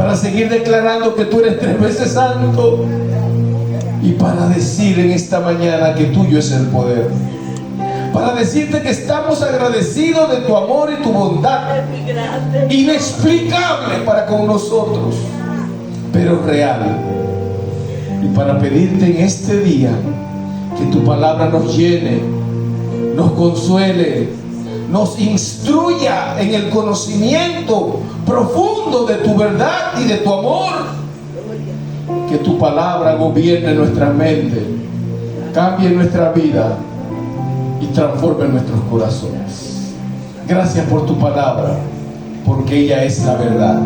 para seguir declarando que tú eres 3 veces santo y para decir en esta mañana que tuyo es el poder, para decirte que estamos agradecidos de tu amor y tu bondad inexplicable para con nosotros, pero real, y para pedirte en este día que tu palabra nos llene, nos consuele, nos instruya en el conocimiento profundo de tu verdad y de tu amor. Que tu palabra gobierne nuestra mente, cambie nuestra vida y transforme nuestros corazones. Gracias por tu palabra, porque ella es la verdad.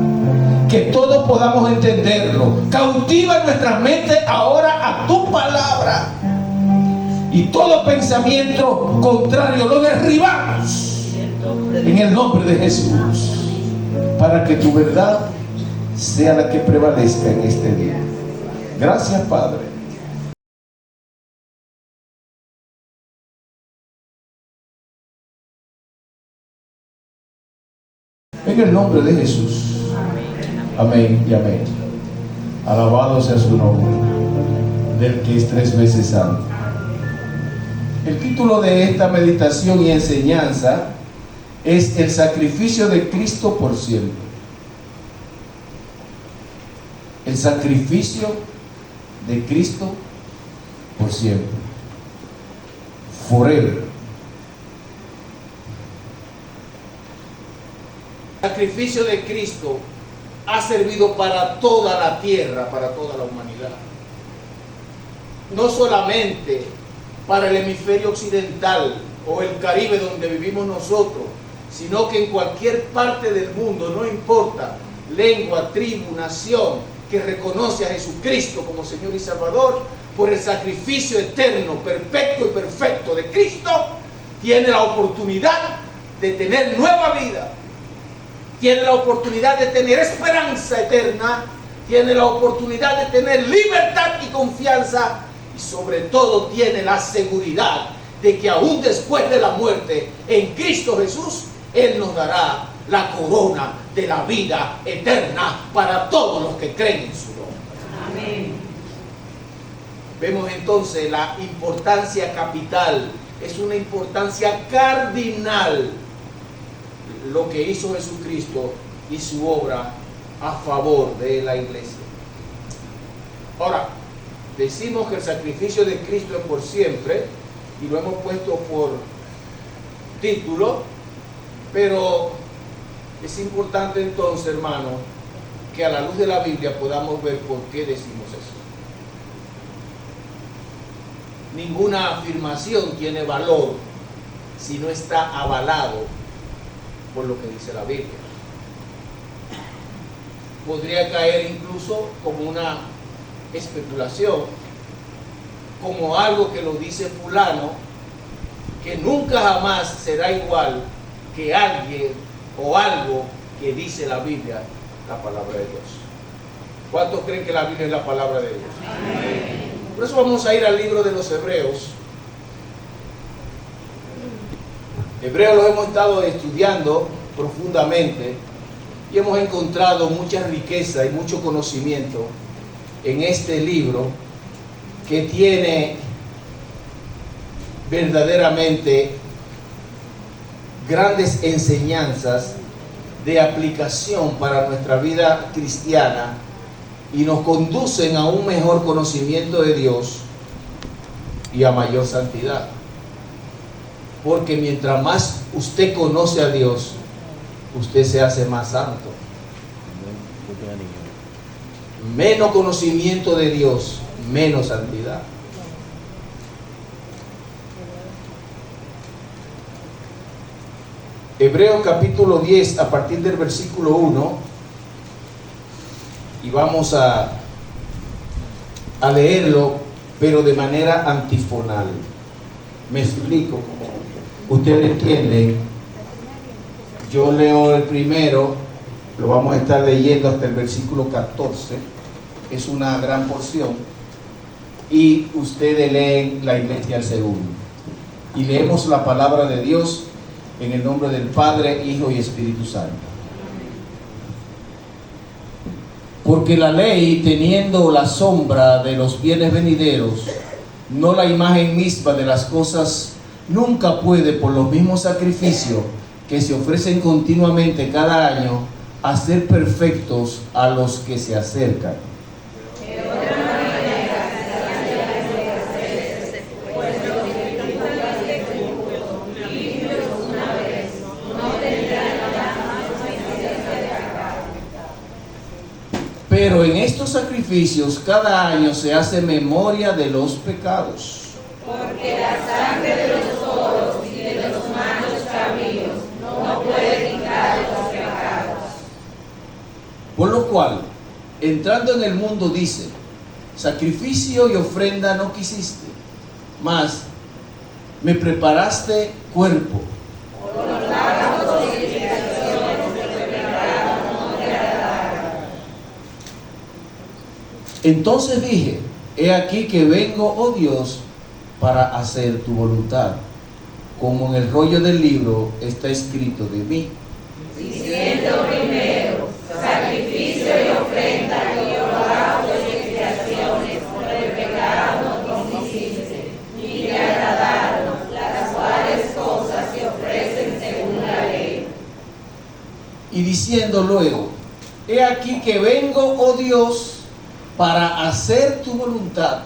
Que todos podamos entenderlo. Cautiva nuestra mente ahora a tu palabra, y todo pensamiento contrario lo derribamos en el nombre de Jesús, para que tu verdad sea la que prevalezca en este día. Gracias, Padre. En el nombre de Jesús. Amén y amén. Alabado sea su nombre, del que es 3 veces santo. El título de esta meditación y enseñanza es el sacrificio de Cristo por siempre. El sacrificio de Cristo por siempre. Forever. El sacrificio de Cristo ha servido para toda la tierra, para toda la humanidad. No solamente para el hemisferio occidental o el Caribe donde vivimos nosotros, sino que en cualquier parte del mundo, no importa lengua, tribu, nación, que reconoce a Jesucristo como Señor y Salvador, por el sacrificio eterno, perfecto y perfecto de Cristo, tiene la oportunidad de tener nueva vida, tiene la oportunidad de tener esperanza eterna, tiene la oportunidad de tener libertad y confianza, y sobre todo tiene la seguridad de que aún después de la muerte en Cristo Jesús, Él nos dará la corona de la vida eterna para todos los que creen en su nombre. Amén. Vemos entonces la importancia capital, es una importancia cardinal lo que hizo Jesucristo y su obra a favor de la iglesia. Ahora, decimos que el sacrificio de Cristo es por siempre y lo hemos puesto por título, pero es importante entonces, hermano, que a la luz de la Biblia podamos ver por qué decimos eso. Ninguna afirmación tiene valor si no está avalado por lo que dice la Biblia. Podría caer incluso como una especulación, como algo que lo dice fulano, que nunca jamás será igual que alguien o algo que dice la Biblia, la palabra de Dios. ¿Cuántos creen que la Biblia es la palabra de Dios? Amén. Por eso vamos a ir al libro de los Hebreos. Hebreos los hemos estado estudiando profundamente y hemos encontrado mucha riqueza y mucho conocimiento en este libro, que tiene verdaderamente grandes enseñanzas de aplicación para nuestra vida cristiana y nos conducen a un mejor conocimiento de Dios y a mayor santidad. Porque mientras más usted conoce a Dios, usted se hace más santo. Menos conocimiento de Dios, menos santidad. Hebreos capítulo 10, a partir del versículo 1, y vamos a leerlo, pero de manera antifonal. Me explico. Ustedes entienden. Yo leo el primero, lo vamos a estar leyendo hasta el versículo 14, es una gran porción, y ustedes leen la iglesia al segundo. Y leemos la palabra de Dios en el nombre del Padre, Hijo y Espíritu Santo. Porque la ley, teniendo la sombra de los bienes venideros, no la imagen misma de las cosas, nunca puede, por los mismos sacrificios que se ofrecen continuamente cada año, hacer perfectos a los que se acercan. Pero en estos sacrificios cada año se hace memoria de los pecados. Porque la sangre de los toros y de los machos cabríos no puede quitar los pecados. Por lo cual, entrando en el mundo dice, sacrificio y ofrenda no quisiste, mas me preparaste cuerpo. Por las purificaciones de pecado no te agradaron. Entonces dije, he aquí que vengo, oh Dios, para hacer tu voluntad, como en el rollo del libro está escrito de mí. Diciendo primero, sacrificio y ofrenda y holocaustos y expiaciones por el pecado no quisiste, ni te agradaron, las cuales cosas se ofrecen según la ley. Y diciendo luego, he aquí que vengo, oh Dios, para hacer tu voluntad.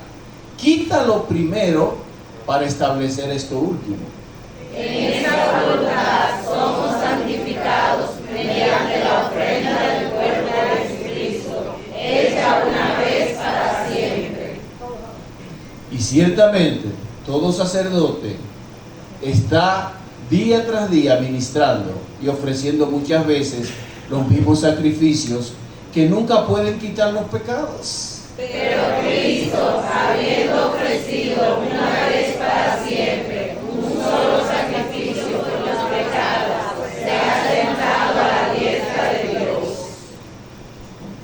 Quítalo primero para establecer esto último. En esa voluntad somos santificados mediante la ofrenda del cuerpo de Jesucristo, hecha una vez para siempre. Y ciertamente todo sacerdote está día tras día ministrando y ofreciendo muchas veces los mismos sacrificios que nunca pueden quitar los pecados. Pero Cristo, habiendo ofrecido una vez para siempre un solo sacrificio por los pecados, se ha sentado a la diestra de Dios.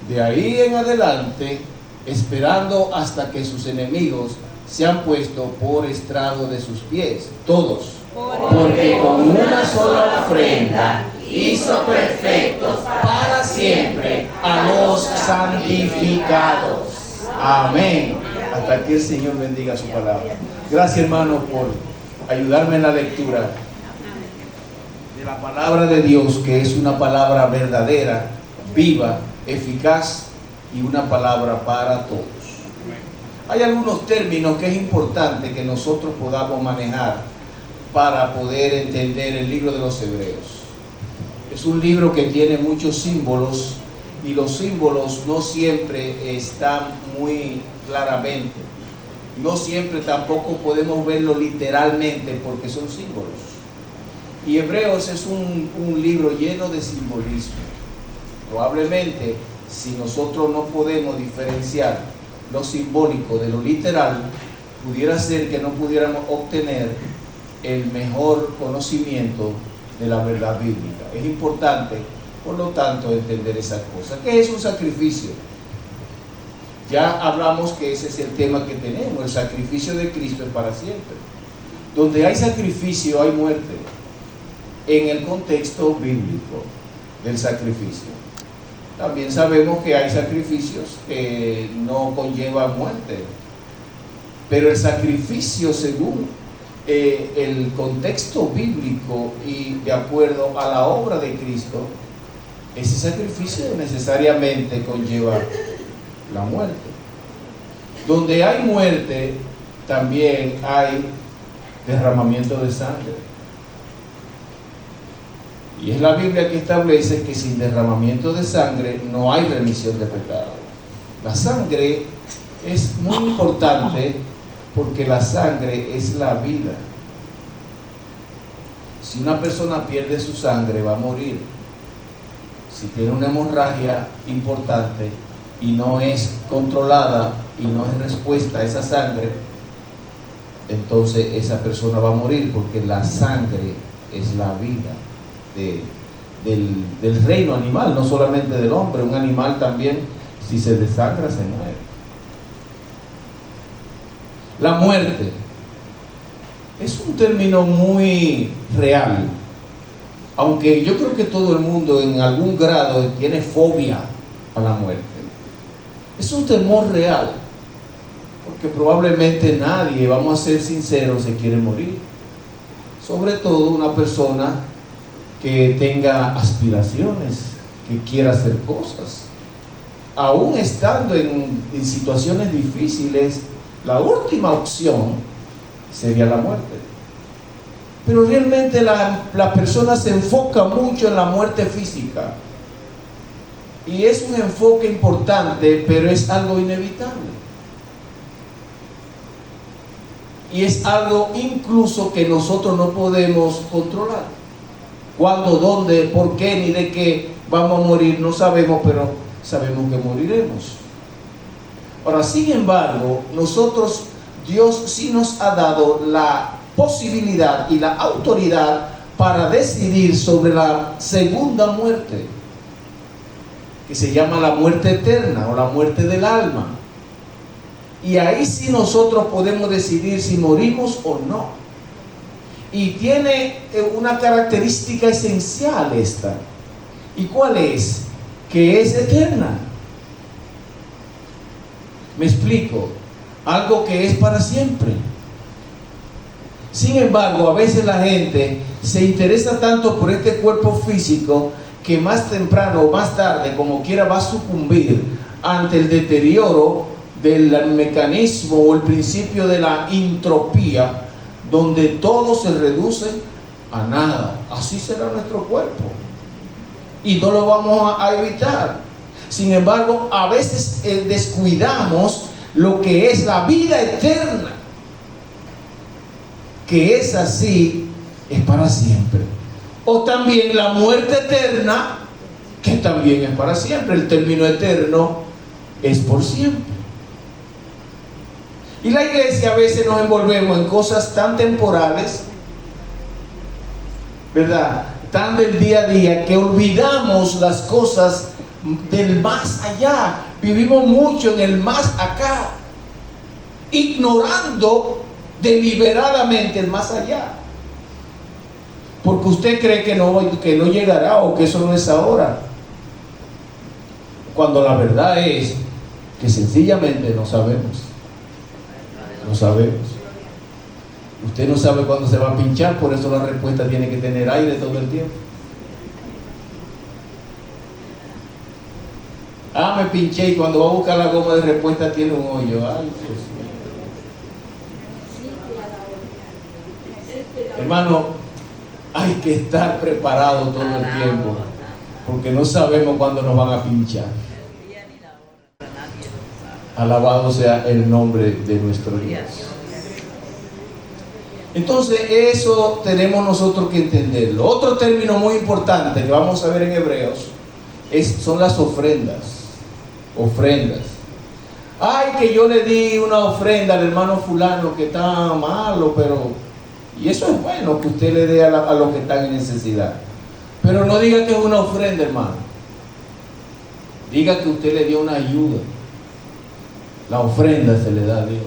De ahí en adelante, esperando hasta que sus enemigos sean puestos por estrado de sus pies, todos, porque con una sola ofrenda hizo perfectos para siempre a los santificados. Amén. Hasta aquí el Señor bendiga su palabra. Gracias, hermanos, por ayudarme en la lectura de la palabra de Dios, que es una palabra verdadera, viva, eficaz y una palabra para todos. Hay algunos términos que es importante que nosotros podamos manejar para poder entender el libro de los Hebreos. Es un libro que tiene muchos símbolos y los símbolos no siempre están muy claramente. No siempre tampoco podemos verlo literalmente porque son símbolos. Y Hebreos es un libro lleno de simbolismo. Probablemente, si nosotros no podemos diferenciar lo simbólico de lo literal, pudiera ser que no pudiéramos obtener el mejor conocimiento de la verdad bíblica. Es importante, por lo tanto, entender esas cosas. ¿Qué es un sacrificio? Ya hablamos que ese es el tema que tenemos. El sacrificio de Cristo es para siempre. Donde hay sacrificio hay muerte, en el contexto bíblico del sacrificio. También sabemos que hay sacrificios que no conllevan muerte, pero el sacrificio según el contexto bíblico y de acuerdo a la obra de Cristo, ese sacrificio necesariamente conlleva la muerte. Donde hay muerte, también hay derramamiento de sangre. Y es la Biblia que establece que sin derramamiento de sangre no hay remisión de pecado. La sangre es muy importante porque la sangre es la vida. Si una persona pierde su sangre, va a morir. Si tiene una hemorragia importante y no es controlada y no es respuesta a esa sangre, entonces esa persona va a morir, porque la sangre es la vida del reino animal, no solamente del hombre. Un animal también, si se desangra, se muere. La muerte es un término muy real, aunque yo creo que todo el mundo en algún grado tiene fobia a la muerte. Es un temor real, porque probablemente nadie, vamos a ser sinceros, se quiere morir. Sobre todo una persona que tenga aspiraciones, que quiera hacer cosas. Aún estando en situaciones difíciles, la última opción sería la muerte. Pero realmente la persona se enfoca mucho en la muerte física. Y es un enfoque importante, pero es algo inevitable. Y es algo incluso que nosotros no podemos controlar. ¿Cuándo, dónde, por qué, ni de qué vamos a morir? No sabemos, pero sabemos que moriremos. Ahora, sin embargo, nosotros, Dios sí nos ha dado la posibilidad y la autoridad para decidir sobre la segunda muerte, que se llama la muerte eterna o la muerte del alma. Y ahí sí nosotros podemos decidir si morimos o no. Y tiene una característica esencial esta. ¿Y cuál es? Que es eterna. Me explico. Algo que es para siempre. Sin embargo, a veces la gente se interesa tanto por este cuerpo físico que más temprano o más tarde, como quiera, va a sucumbir ante el deterioro del mecanismo o el principio de la entropía, donde todo se reduce a nada. Así será nuestro cuerpo y no lo vamos a evitar. Sin embargo, a veces descuidamos lo que es la vida eterna, que es así, es para siempre. O también la muerte eterna, que también es para siempre. El término eterno es por siempre. Y la iglesia a veces nos envolvemos en cosas tan temporales, ¿verdad? Tan del día a día, que olvidamos las cosas del más allá. Vivimos mucho en el más acá, ignorando deliberadamente el más allá, porque usted cree que no llegará, o que eso no es ahora, cuando la verdad es que sencillamente no sabemos. No sabemos. Usted no sabe cuándo se va a pinchar, por eso la respuesta tiene que tener aire todo el tiempo. Me pinché, y cuando va a buscar la goma de respuesta tiene un hoyo. Ay, Dios mío. Hermano, hay que estar preparado todo el tiempo, porque no sabemos cuándo nos van a pinchar. Alabado sea el nombre de nuestro Dios. Entonces, eso tenemos nosotros que entenderlo. Otro término muy importante que vamos a ver en Hebreos son las ofrendas. Ofrendas. Ay, que yo le di una ofrenda al hermano fulano que está malo, pero... Y eso es bueno, que usted le dé a los que están en necesidad. Pero no diga que es una ofrenda, hermano. Diga que usted le dio una ayuda. La ofrenda se le da a Dios.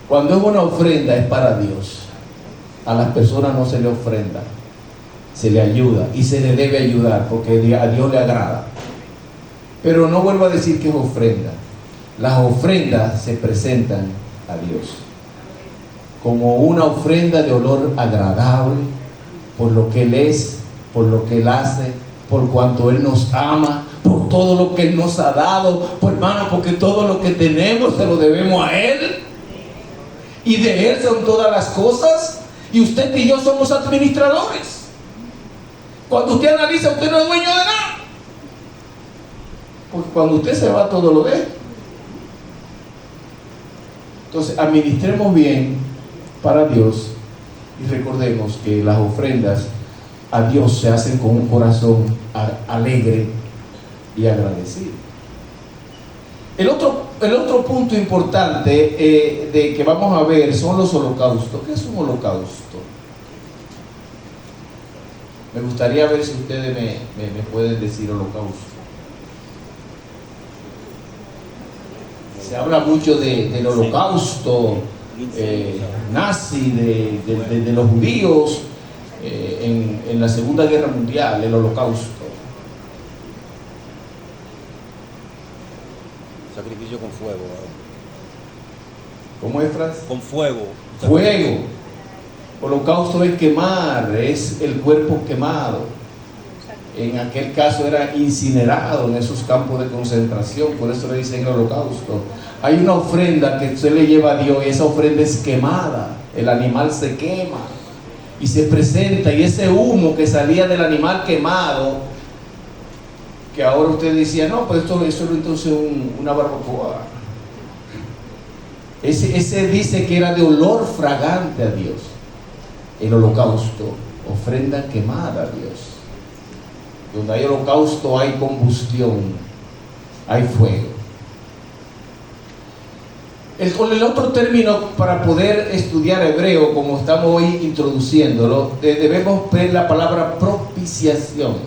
Cuando es una ofrenda es para Dios. A las personas no se le ofrenda, se le ayuda, y se le debe ayudar porque a Dios le agrada. Pero no vuelvo a decir que es ofrenda. Las ofrendas se presentan a Dios como una ofrenda de olor agradable, por lo que Él es, por lo que Él hace, por cuanto Él nos ama, por todo lo que Él nos ha dado, pues hermano, porque todo lo que tenemos se lo debemos a Él, y de Él son todas las cosas, y usted y yo somos administradores. Cuando usted analiza, usted no es dueño de nada, porque cuando usted se va, todo lo ve. Entonces, administremos bien para Dios, y recordemos que las ofrendas a Dios se hacen con un corazón alegre y agradecido. El otro punto importante de que vamos a ver son los holocaustos. ¿Qué es un holocausto? Me gustaría ver si ustedes me pueden decir holocausto. Se habla mucho del holocausto nazi de los judíos en la Segunda Guerra Mundial, el holocausto. Sacrificio con fuego, varón. ¿Cómo es, Franz? Con fuego. Fuego. Holocausto es quemar, es el cuerpo quemado. En aquel caso era incinerado en esos campos de concentración, por eso le dicen holocausto. Hay una ofrenda que usted le lleva a Dios y esa ofrenda es quemada. El animal se quema y se presenta, y ese humo que salía del animal quemado, que ahora usted decía, no, pues esto es entonces una barbacoa. Ese dice que era de olor fragante a Dios. El holocausto, ofrenda quemada a Dios. Donde hay holocausto hay combustión, hay fuego. Con el otro término, para poder estudiar hebreo, como estamos hoy introduciéndolo, debemos ver la palabra propiciación.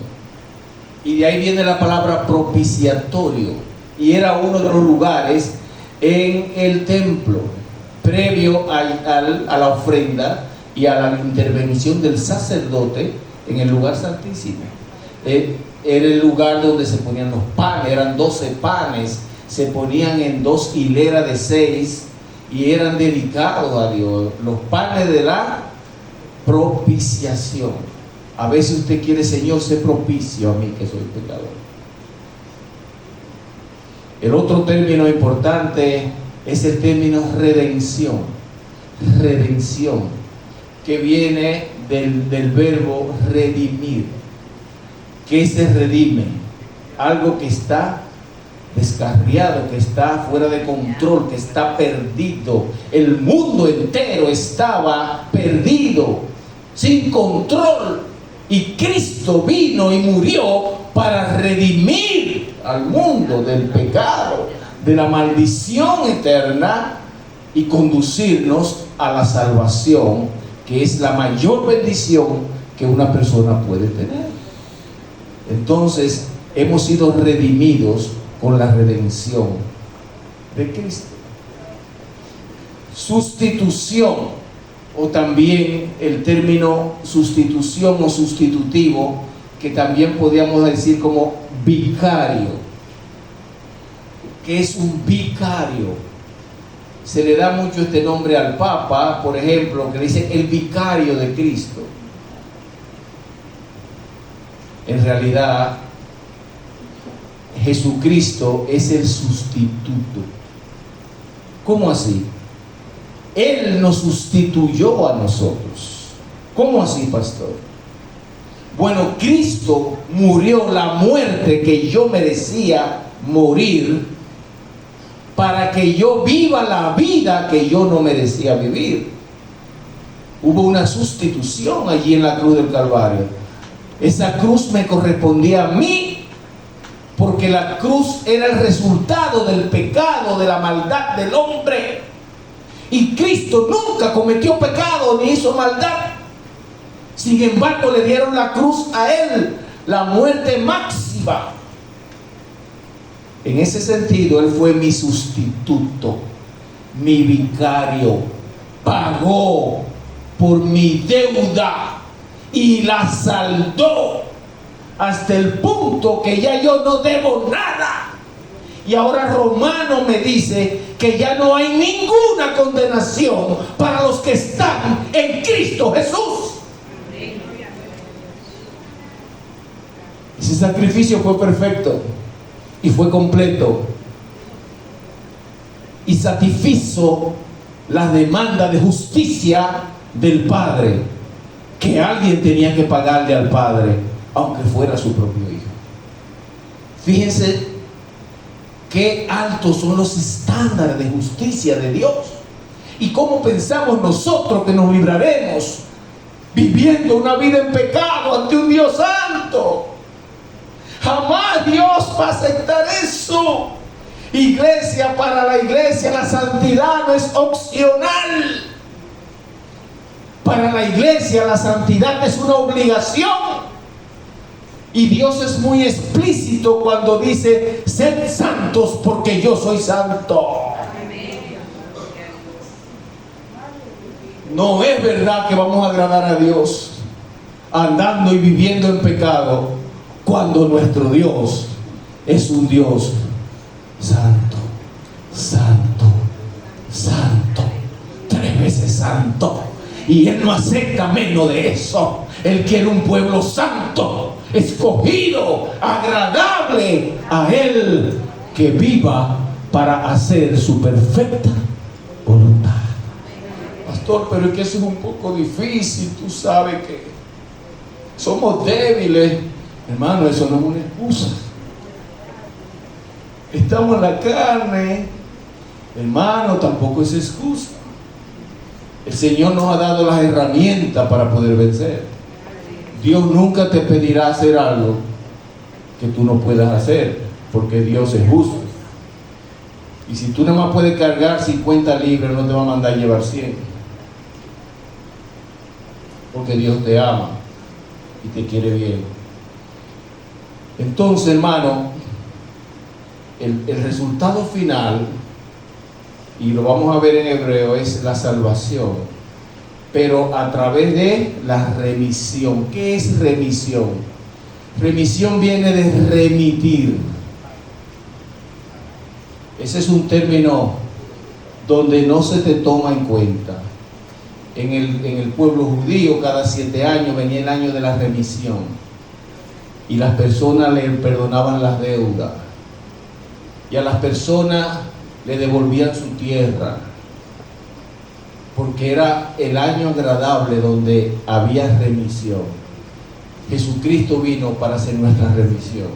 Y de ahí viene la palabra propiciatorio. Y era uno de los lugares en el templo, previo a la ofrenda y a la intervención del sacerdote en el lugar santísimo. Era el lugar donde se ponían los panes, eran 12 panes, se ponían en 2 hileras de 6 y eran dedicados a Dios, los panes de la propiciación. A veces usted quiere, Señor, sé propicio a mí que soy pecador. El otro término importante es el término redención. Redención, que viene del verbo redimir. ¿Qué se redime? Algo que está descarriado, que está fuera de control, que está perdido. El mundo entero estaba perdido, sin control. Y Cristo vino y murió para redimir al mundo del pecado, de la maldición eterna, y conducirnos a la salvación, que es la mayor bendición que una persona puede tener. Entonces, hemos sido redimidos con la redención de Cristo. Sustitución, o también el término sustitución o sustitutivo, que también podríamos decir como vicario. ¿Qué es un vicario? Se le da mucho este nombre al Papa, por ejemplo, que le dice el vicario de Cristo. En realidad, Jesucristo es el sustituto. ¿Cómo así? Él nos sustituyó a nosotros. ¿Cómo así, pastor? Bueno, Cristo murió la muerte que yo merecía morir, para que yo viva la vida que yo no merecía vivir. Hubo una sustitución allí en la cruz del Calvario. Esa cruz me correspondía a mí, porque la cruz era el resultado del pecado, de la maldad del hombre. Y Cristo nunca cometió pecado ni hizo maldad. Sin embargo, le dieron la cruz a Él, la muerte máxima. En ese sentido, Él fue mi sustituto, mi vicario. Pagó por mi deuda y la saldó hasta el punto que ya yo no debo nada. Y ahora Romano me dice que ya no hay ninguna condenación para los que están en Cristo Jesús. Ese sacrificio fue perfecto y fue completo y satisfizo la demanda de justicia del Padre, que alguien tenía que pagarle al Padre, aunque fuera su propio hijo. Fíjense qué altos son los estándares de justicia de Dios, y cómo pensamos nosotros que nos libraremos viviendo una vida en pecado ante un Dios santo. Jamás Dios va a aceptar eso. Iglesia, para la iglesia la santidad no es opcional. Para la iglesia la santidad es una obligación. Y Dios es muy explícito cuando dice: sed santos porque yo soy santo. No es verdad que vamos a agradar a Dios andando y viviendo en pecado, cuando nuestro Dios es un Dios santo. santo, santo, 3 veces santo. Y Él no acepta menos de eso. Él quiere un pueblo santo, escogido, agradable a Él, que viva para hacer su perfecta voluntad. Pastor, pero es que eso es un poco difícil. Tú sabes que somos débiles. Hermano, eso no es una excusa. Estamos en la carne, hermano, tampoco es excusa. El Señor nos ha dado las herramientas para poder vencer. Dios nunca te pedirá hacer algo que tú no puedas hacer, porque Dios es justo. Y si tú nada más puedes cargar 50 libras, no te va a mandar a llevar 100. Porque Dios te ama y te quiere bien. Entonces, hermano, el resultado final, y lo vamos a ver en hebreo, es la salvación, pero a través de la remisión. ¿Qué es remisión? Remisión viene de remitir. Ese es un término donde no se te toma en cuenta. En el pueblo judío, cada 7 años venía el año de la remisión, y las personas le perdonaban las deudas, y a las personas le devolvían su tierra, porque era el año agradable donde había remisión. Jesucristo vino para hacer nuestra remisión.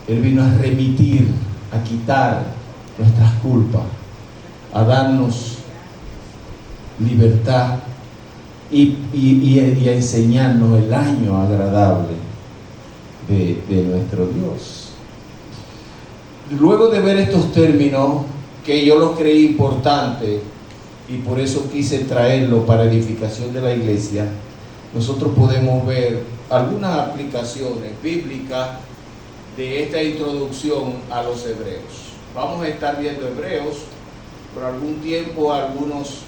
Él vino a remitir, a quitar nuestras culpas, a darnos libertad y a enseñarnos el año agradable de nuestro Dios. Luego de ver estos términos, que yo los creí importantes y por eso quise traerlo para edificación de la iglesia, nosotros podemos ver algunas aplicaciones bíblicas de esta introducción a los hebreos. Vamos a estar viendo Hebreos por algún tiempo, algunos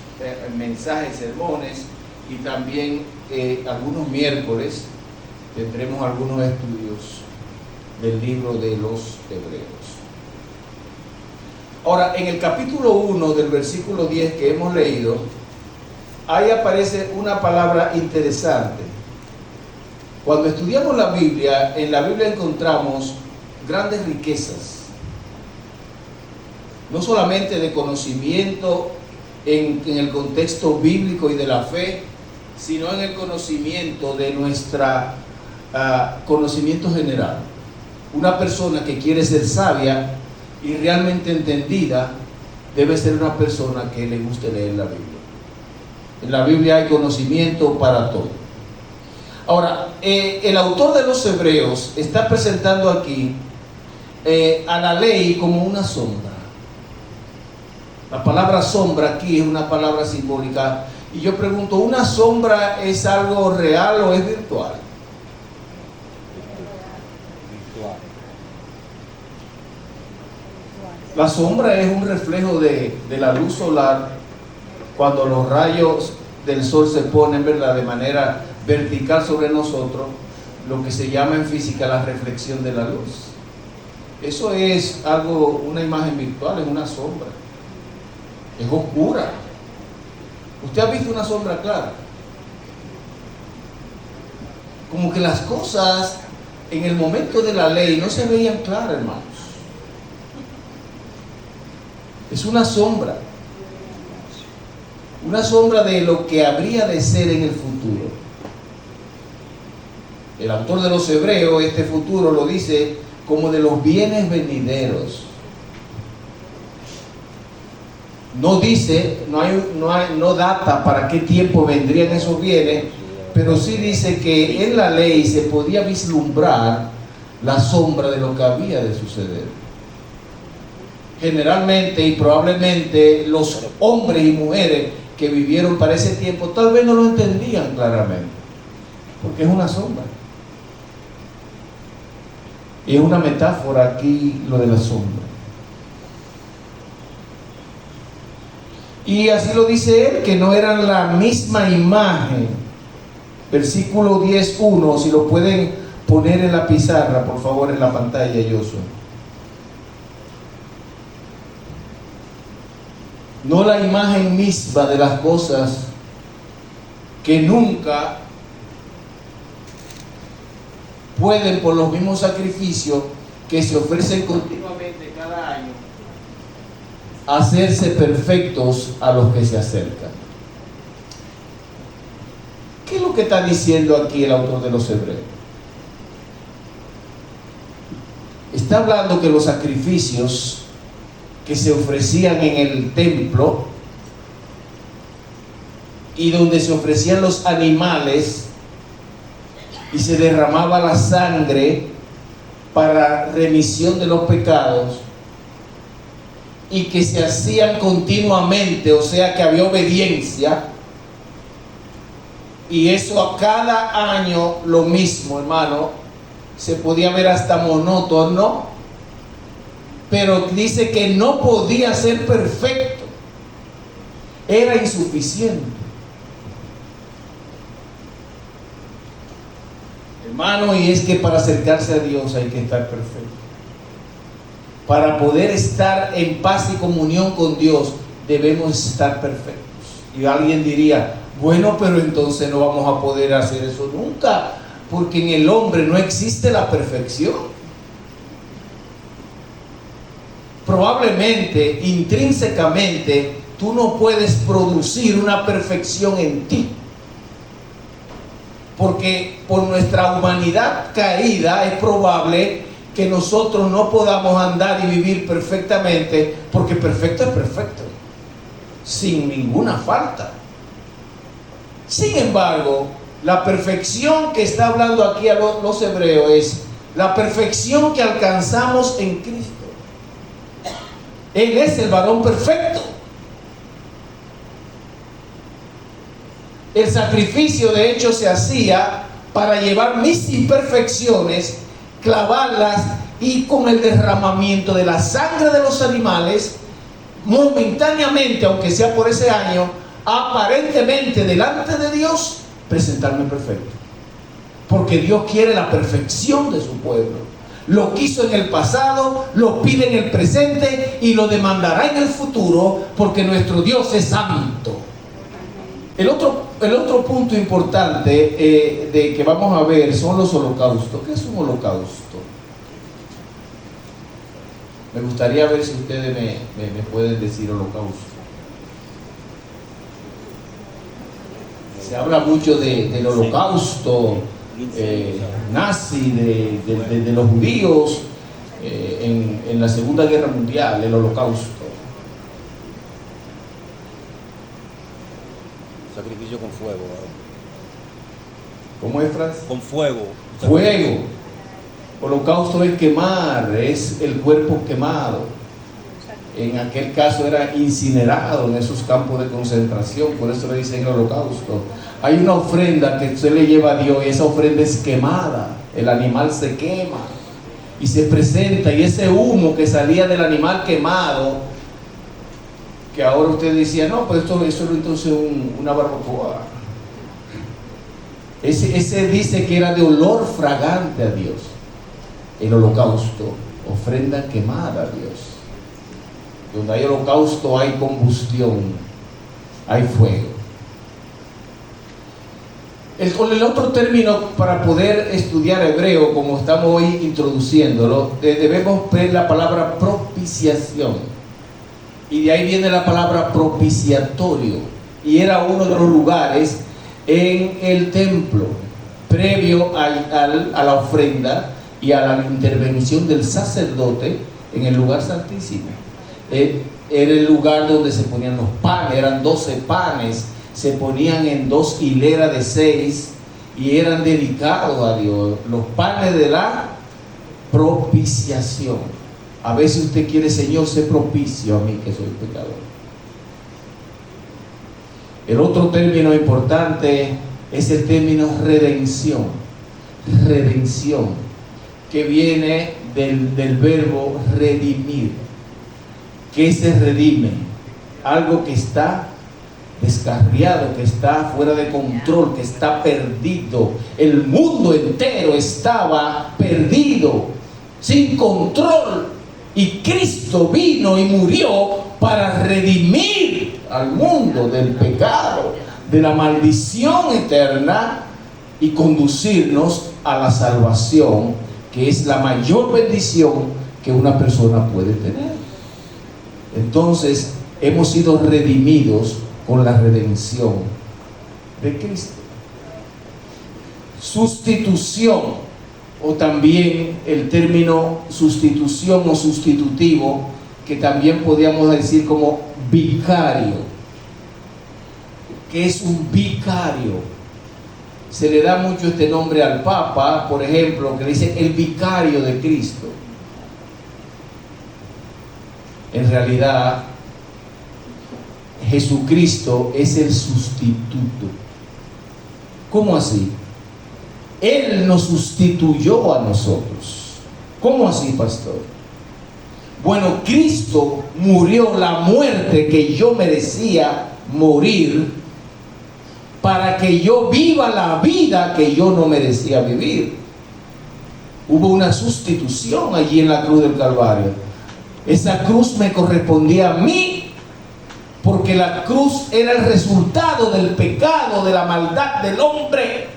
mensajes, sermones, y también algunos miércoles tendremos algunos estudios del libro de los Hebreos. Ahora, en el capítulo 1 del versículo 10 que hemos leído, ahí aparece una palabra interesante. Cuando estudiamos la Biblia, en la Biblia encontramos grandes riquezas, no solamente de conocimiento en el contexto bíblico y de la fe, sino en el conocimiento de nuestra conocimiento general. Una persona que quiere ser sabia y realmente entendida debe ser una persona que le guste leer la Biblia. En la Biblia hay conocimiento para todo. Ahora, el autor de los Hebreos está presentando aquí a la ley como una sombra. La palabra sombra aquí es una palabra simbólica. Y yo pregunto, ¿una sombra es algo real o es virtual? La sombra es un reflejo de la luz solar cuando los rayos del sol se ponen, ¿verdad?, de manera vertical sobre nosotros, lo que se llama en física la reflexión de la luz. Eso es algo, una imagen virtual, es una sombra. Es oscura. ¿Usted ha visto una sombra clara? Como que las cosas en el momento de la ley no se veían claras, hermanos. Es una sombra de lo que habría de ser en el futuro. El autor de los Hebreos, este futuro lo dice como de los bienes venideros. No dice, no data para qué tiempo vendrían esos bienes, pero sí dice que en la ley se podía vislumbrar la sombra de lo que había de suceder. Generalmente y probablemente los hombres y mujeres que vivieron para ese tiempo tal vez no lo entendían claramente, porque es una sombra. Y es una metáfora aquí lo de la sombra. Y así lo dice él, que no eran la misma imagen. Versículo 10:1, si lo pueden poner en la pizarra, por favor, en la pantalla, Josué. no la imagen misma de las cosas que nunca pueden, por los mismos sacrificios que se ofrecen continuamente cada año, hacerse perfectos a los que se acercan. ¿Qué es lo que está diciendo aquí el autor de los Hebreos? Está hablando que los sacrificios que se ofrecían en el templo y donde se ofrecían los animales y se derramaba la sangre para remisión de los pecados, y que se hacían continuamente, o sea que había obediencia, y eso a cada año lo mismo, hermano, se podía ver hasta monótono, pero dice que no podía ser perfecto, era insuficiente. Hermano, y es que para acercarse a Dios hay que estar perfecto. Para poder estar en paz y comunión con Dios debemos estar perfectos. Y alguien diría, bueno, pero entonces no vamos a poder hacer eso nunca, porque en el hombre no existe la perfección. Probablemente, intrínsecamente, tú no puedes producir una perfección en ti, porque por nuestra humanidad caída es probable que nosotros no podamos andar y vivir perfectamente, porque perfecto es perfecto, sin ninguna falta. Sin embargo, la perfección que está hablando aquí a los hebreos es la perfección que alcanzamos en Cristo. Él es el varón perfecto. El sacrificio de hecho se hacía para llevar mis imperfecciones, clavarlas, y con el derramamiento de la sangre de los animales, momentáneamente, aunque sea por ese año, aparentemente delante de Dios, presentarme perfecto. Porque Dios quiere la perfección de su pueblo. Lo quiso en el pasado, lo pide en el presente y lo demandará en el futuro, porque nuestro Dios es santo. El otro punto importante de que vamos a ver son los holocaustos. ¿Qué es un holocausto? Me gustaría ver si ustedes me pueden decir holocausto. Se habla mucho del holocausto nazi de los judíos en la Segunda Guerra Mundial, el holocausto. Sacrificio con fuego. ¿Cómo es, Franz? Con fuego. Fuego. Holocausto es quemar, es el cuerpo quemado. En aquel caso era incinerado en esos campos de concentración, por eso le dicen holocausto. Hay una ofrenda que usted le lleva a Dios y esa ofrenda es quemada. El animal se quema y se presenta, y ese humo que salía del animal quemado, que ahora usted decía, no, pues eso es entonces una barbacoa. Ese dice que era de olor fragante a Dios. El holocausto, ofrenda quemada a Dios. Donde hay holocausto hay combustión, hay fuego. Con el otro término, para poder estudiar hebreo, como estamos hoy introduciéndolo, debemos ver la palabra propiciación. Y de ahí viene la palabra propiciatorio. Y era uno de los lugares en el templo, previo a la ofrenda y a la intervención del sacerdote en el lugar santísimo. Era el lugar donde se ponían los panes, eran 12 panes, se ponían en 2 hileras de 6 y eran dedicados a Dios, los panes de la propiciación. A veces usted quiere, Señor, sé propicio a mí que soy pecador. El otro término importante es el término redención. Redención, que viene del verbo redimir. ¿Qué se redime? Algo que está descarriado, que está fuera de control, que está perdido. El mundo entero estaba perdido, sin control, Y Cristo vino y murió para redimir al mundo del pecado, de la maldición eterna, y conducirnos a la salvación, que es la mayor bendición que una persona puede tener. Entonces, hemos sido redimidos con la redención de Cristo. Sustitución, o también el término sustitución o sustitutivo, que también podríamos decir como vicario. ¿Qué es un vicario? Se le da mucho este nombre al Papa, por ejemplo, que dice el vicario de Cristo. En realidad, Jesucristo es el sustituto. ¿Cómo así? Él nos sustituyó a nosotros. ¿Cómo así, pastor? Bueno, Cristo murió la muerte que yo merecía morir, para que yo viva la vida que yo no merecía vivir. Hubo una sustitución allí en la cruz del Calvario. Esa cruz me correspondía a mí, porque la cruz era el resultado del pecado, de la maldad del hombre.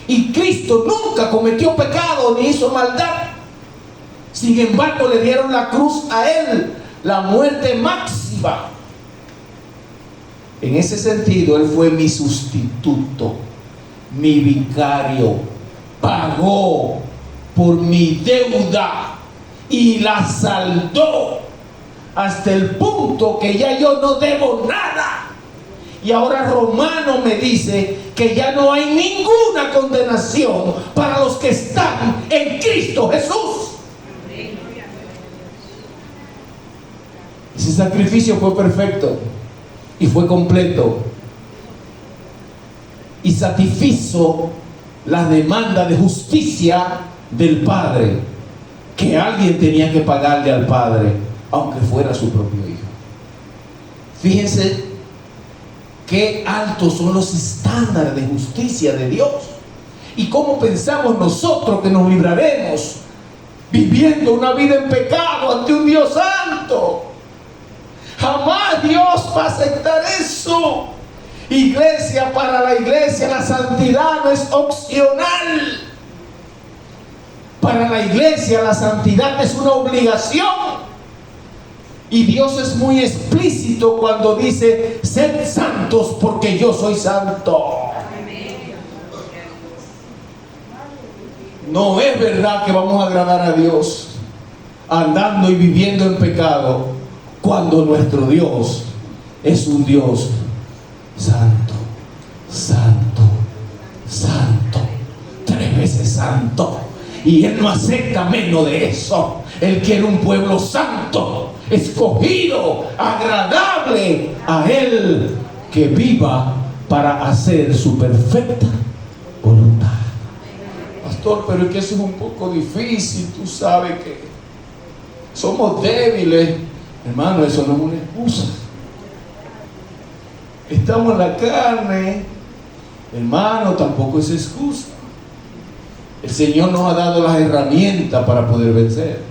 Y Cristo nunca cometió pecado ni hizo maldad. Sin embargo, le dieron la cruz a Él, la muerte máxima. En ese sentido, Él fue mi sustituto, mi vicario. Pagó por mi deuda y la saldó hasta el punto que ya yo no debo nada. Y ahora Romano me dice que ya no hay ninguna condenación para los que están en Cristo Jesús. Ese sacrificio fue perfecto y fue completo y satisfizo la demanda de justicia del Padre, que alguien tenía que pagarle al Padre, aunque fuera su propio hijo. Fíjense qué altos son los estándares de justicia de Dios, y cómo pensamos nosotros que nos libraremos viviendo una vida en pecado ante un Dios santo. Jamás Dios va a aceptar eso. Iglesia, para la iglesia la santidad no es opcional. Para la iglesia la santidad es una obligación. Y Dios es muy explícito cuando dice: sed santos porque yo soy santo. No es verdad que vamos a agradar a Dios andando y viviendo en pecado, cuando nuestro Dios es un Dios santo, santo, santo, 3 veces santo. Y Él no acepta menos de eso. Él quiere un pueblo santo, escogido, agradable a Él, que viva para hacer su perfecta voluntad. Pastor, pero es que eso es un poco difícil. Tú sabes que somos débiles. Hermano, eso no es una excusa. Estamos en la carne, hermano, tampoco es excusa. El Señor nos ha dado las herramientas para poder vencer.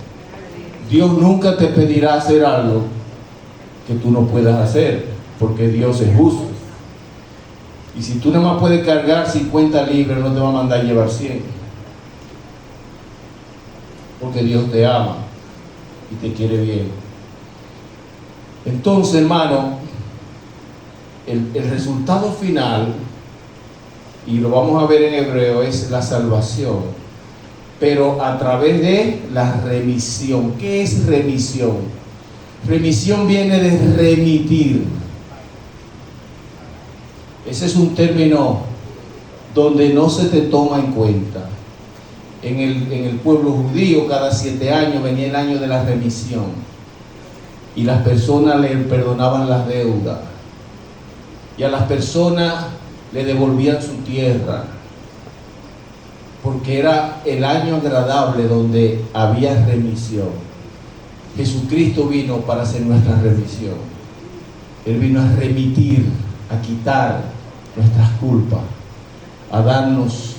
Dios nunca te pedirá hacer algo que tú no puedas hacer, porque Dios es justo. Y si tú nada más puedes cargar 50 libras, no te va a mandar llevar 100. Porque Dios te ama y te quiere bien. Entonces, hermano, el resultado final, y lo vamos a ver en hebreo, es la salvación, pero a través de la remisión. ¿Qué es remisión? Remisión viene de remitir. Ese es un término donde no se te toma en cuenta. En el pueblo judío, cada 7 años venía el año de la remisión, y las personas le perdonaban las deudas, y a las personas le devolvían su tierra, porque era el año agradable donde había remisión. Jesucristo vino para hacer nuestra remisión. Él vino a remitir, a quitar nuestras culpas, a darnos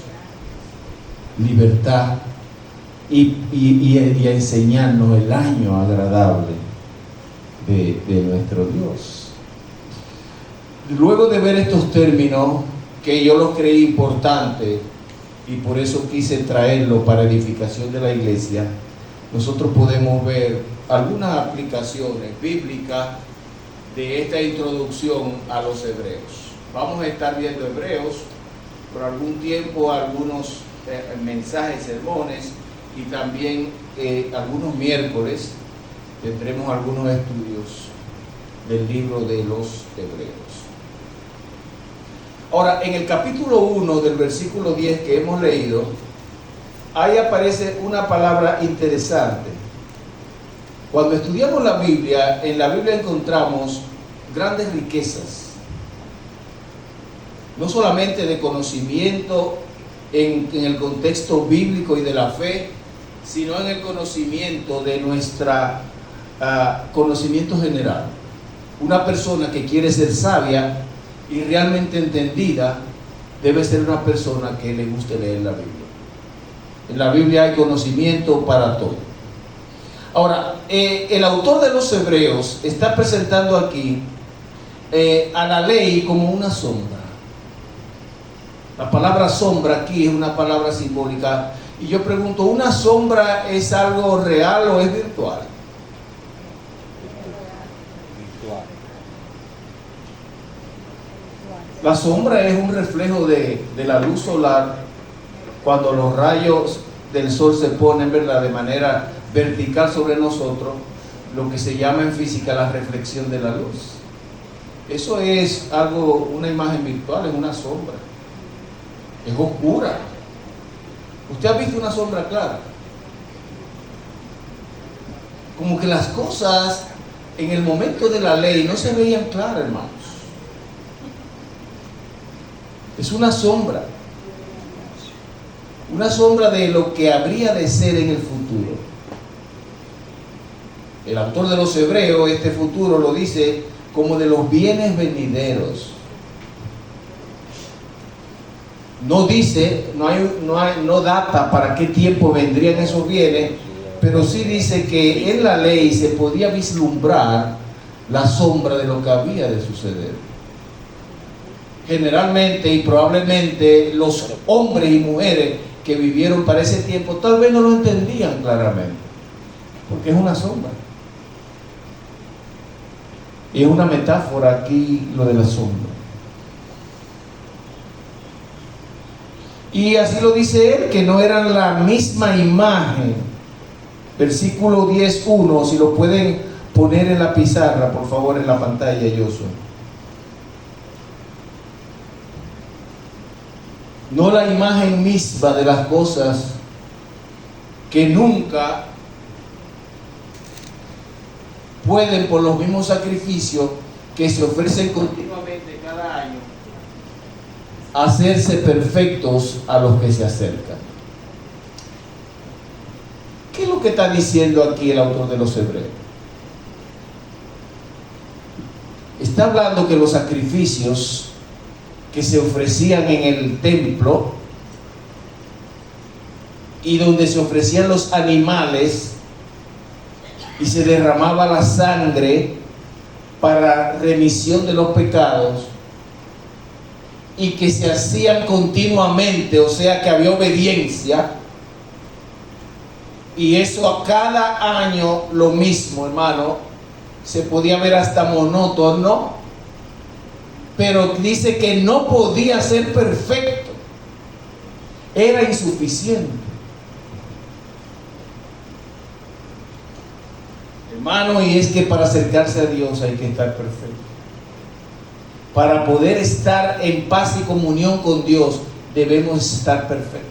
libertad y a enseñarnos el año agradable de nuestro Dios. Luego de ver estos términos, que yo los creí importantes y por eso quise traerlo para edificación de la iglesia, nosotros podemos ver algunas aplicaciones bíblicas de esta introducción a los hebreos. Vamos a estar viendo Hebreos por algún tiempo, algunos mensajes, sermones, y también algunos miércoles tendremos algunos estudios del libro de los Hebreos. Ahora, en el capítulo 1 del versículo 10 que hemos leído, ahí aparece una palabra interesante. Cuando estudiamos la Biblia, en la Biblia encontramos grandes riquezas, no solamente de conocimiento en el contexto bíblico y de la fe, sino en el conocimiento de nuestra conocimiento general. Una persona que quiere ser sabia y realmente entendida debe ser una persona que le guste leer la Biblia. En la Biblia hay conocimiento para todo. Ahora, el autor de los Hebreos está presentando aquí a la ley como una sombra. La palabra sombra aquí es una palabra simbólica. Y yo pregunto, ¿una sombra es algo real o es virtual? La sombra es un reflejo de la luz solar cuando los rayos del sol se ponen, ¿verdad?, de manera vertical sobre nosotros, lo que se llama en física la reflexión de la luz. Eso es algo, una imagen virtual, es una sombra. Es oscura. ¿Usted ha visto una sombra clara? Como que las cosas en el momento de la ley no se veían claras, hermanos. Es una sombra de lo que habría de ser en el futuro. El autor de los Hebreos, este futuro lo dice como de los bienes venideros. No dice, no data para qué tiempo vendrían esos bienes, pero sí dice que en la ley se podía vislumbrar la sombra de lo que había de suceder. Generalmente y probablemente los hombres y mujeres que vivieron para ese tiempo tal vez no lo entendían claramente, porque es una sombra. Y es una metáfora aquí lo de la sombra. Y así lo dice él, que no eran la misma imagen. Versículo 10:1, si lo pueden poner en la pizarra, por favor, en la pantalla, Josué. No la imagen misma de las cosas que nunca pueden, por los mismos sacrificios que se ofrecen continuamente cada año, hacerse perfectos a los que se acercan. ¿Qué es lo que está diciendo aquí el autor de los Hebreos? Está hablando que los sacrificios que se ofrecían en el templo y donde se ofrecían los animales y se derramaba la sangre para remisión de los pecados, y que se hacían continuamente, o sea que había obediencia, y eso a cada año lo mismo, hermano, se podía ver hasta monótono, pero dice que no podía ser perfecto, era insuficiente. Hermano, y es que para acercarse a Dios hay que estar perfecto. Para poder estar en paz y comunión con Dios debemos estar perfectos.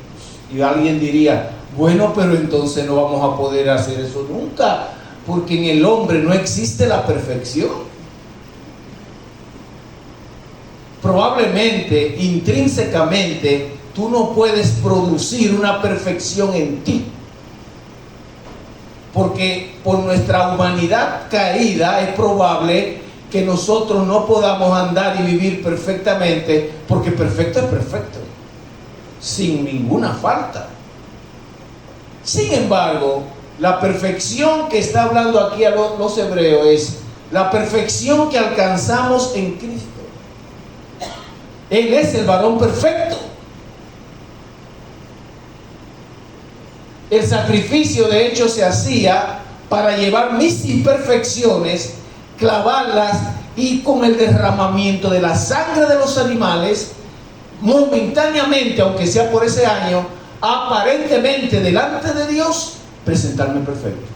Y alguien diría, bueno, pero entonces no vamos a poder hacer eso nunca, porque en el hombre no existe la perfección. Probablemente, intrínsecamente, tú no puedes producir una perfección en ti, porque por nuestra humanidad caída es probable que nosotros no podamos andar y vivir perfectamente, porque perfecto es perfecto, sin ninguna falta. Sin embargo, la perfección que está hablando aquí a los hebreos es la perfección que alcanzamos en Cristo. Él es el varón perfecto. El sacrificio de hecho se hacía para llevar mis imperfecciones, clavarlas y con el derramamiento de la sangre de los animales, momentáneamente, aunque sea por ese año, aparentemente delante de Dios, presentarme perfecto.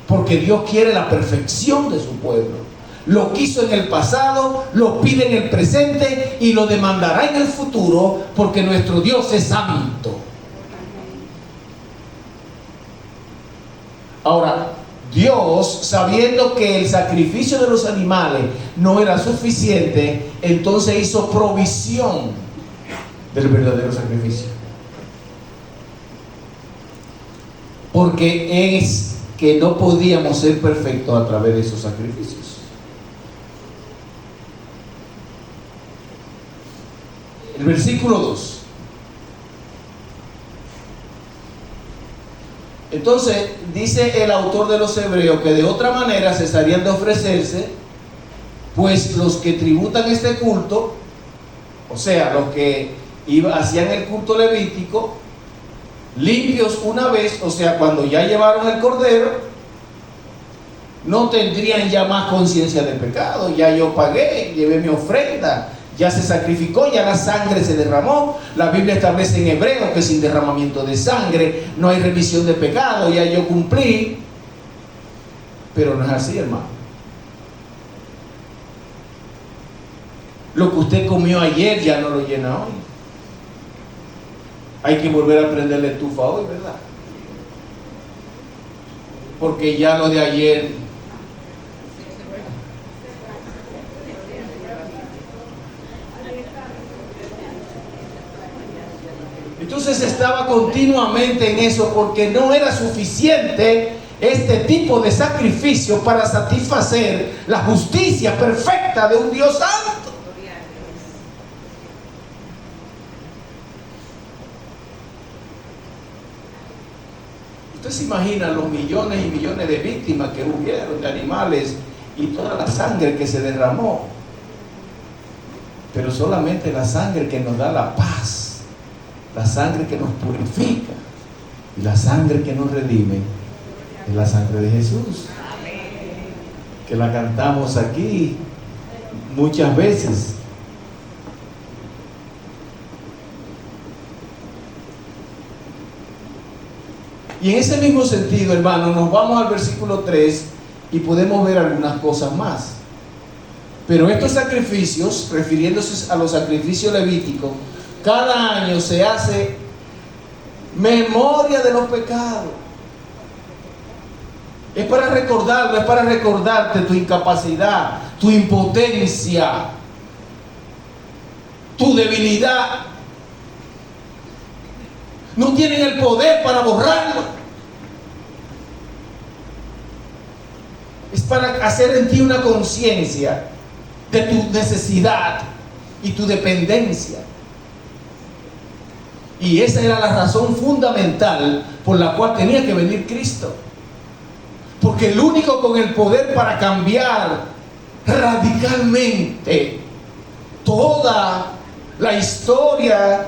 Porque Dios quiere la perfección de su pueblo. Lo quiso en el pasado, lo pide en el presente y lo demandará en el futuro, porque nuestro Dios es santo. Ahora, Dios, sabiendo que el sacrificio de los animales no era suficiente, entonces hizo provisión del verdadero sacrificio. Porque es que no podíamos ser perfectos a través de esos sacrificios. El versículo 2. Entonces, dice el autor de los Hebreos que de otra manera cesarían de ofrecerse, pues los que tributan este culto, o sea, los que hacían el culto levítico, limpios una vez, o sea, cuando ya llevaron el cordero, no tendrían ya más conciencia de pecado. Ya yo pagué, llevé mi ofrenda, ya se sacrificó, ya la sangre se derramó. La Biblia establece en Hebreo que sin derramamiento de sangre no hay remisión de pecado. Ya yo cumplí. Pero no es así, hermano. Lo que usted comió ayer ya no lo llena hoy. Hay que volver a prender la estufa hoy, ¿verdad? Porque ya lo de ayer entonces estaba continuamente en eso, porque no era suficiente este tipo de sacrificio para satisfacer la justicia perfecta de un Dios santo. Usted se imagina los millones y millones de víctimas que hubieron de animales y toda la sangre que se derramó, pero solamente la sangre que nos da la paz, la sangre que nos purifica y la sangre que nos redime es la sangre de Jesús. Que la cantamos aquí muchas veces. Y en ese mismo sentido, hermano, nos vamos al versículo 3 y podemos ver algunas cosas más. Pero estos sacrificios, refiriéndose a los sacrificios levíticos, cada año se hace memoria de los pecados. Es para recordarlo, es para recordarte tu incapacidad, tu impotencia, tu debilidad. No tienen el poder para borrarlo. Es para hacer en ti una conciencia de tu necesidad y tu dependencia. Y esa era la razón fundamental por la cual tenía que venir Cristo. Porque el único con el poder para cambiar radicalmente toda la historia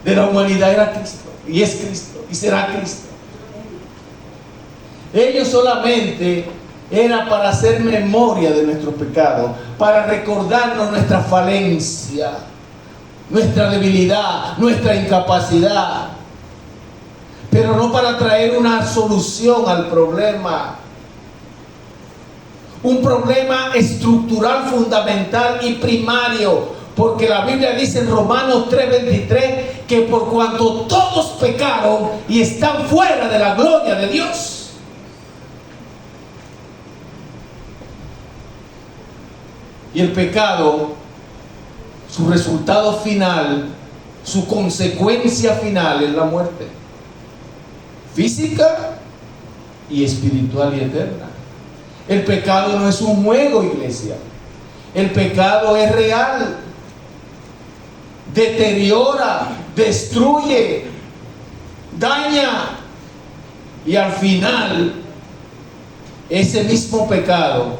de la humanidad era Cristo. Y es Cristo. Y será Cristo. Ellos solamente era para hacer memoria de nuestros pecados, para recordarnos nuestra falencia, nuestra debilidad, nuestra incapacidad, pero no para traer una solución al problema. Un problema estructural, fundamental y primario, porque la Biblia dice en Romanos 3:23 que por cuanto todos pecaron y están fuera de la gloria de Dios. Y el pecado, su resultado final, su consecuencia final es la muerte física y espiritual y eterna. El pecado no es un juego, iglesia. El pecado es real. Deteriora, destruye, daña, Y al final, ese mismo pecado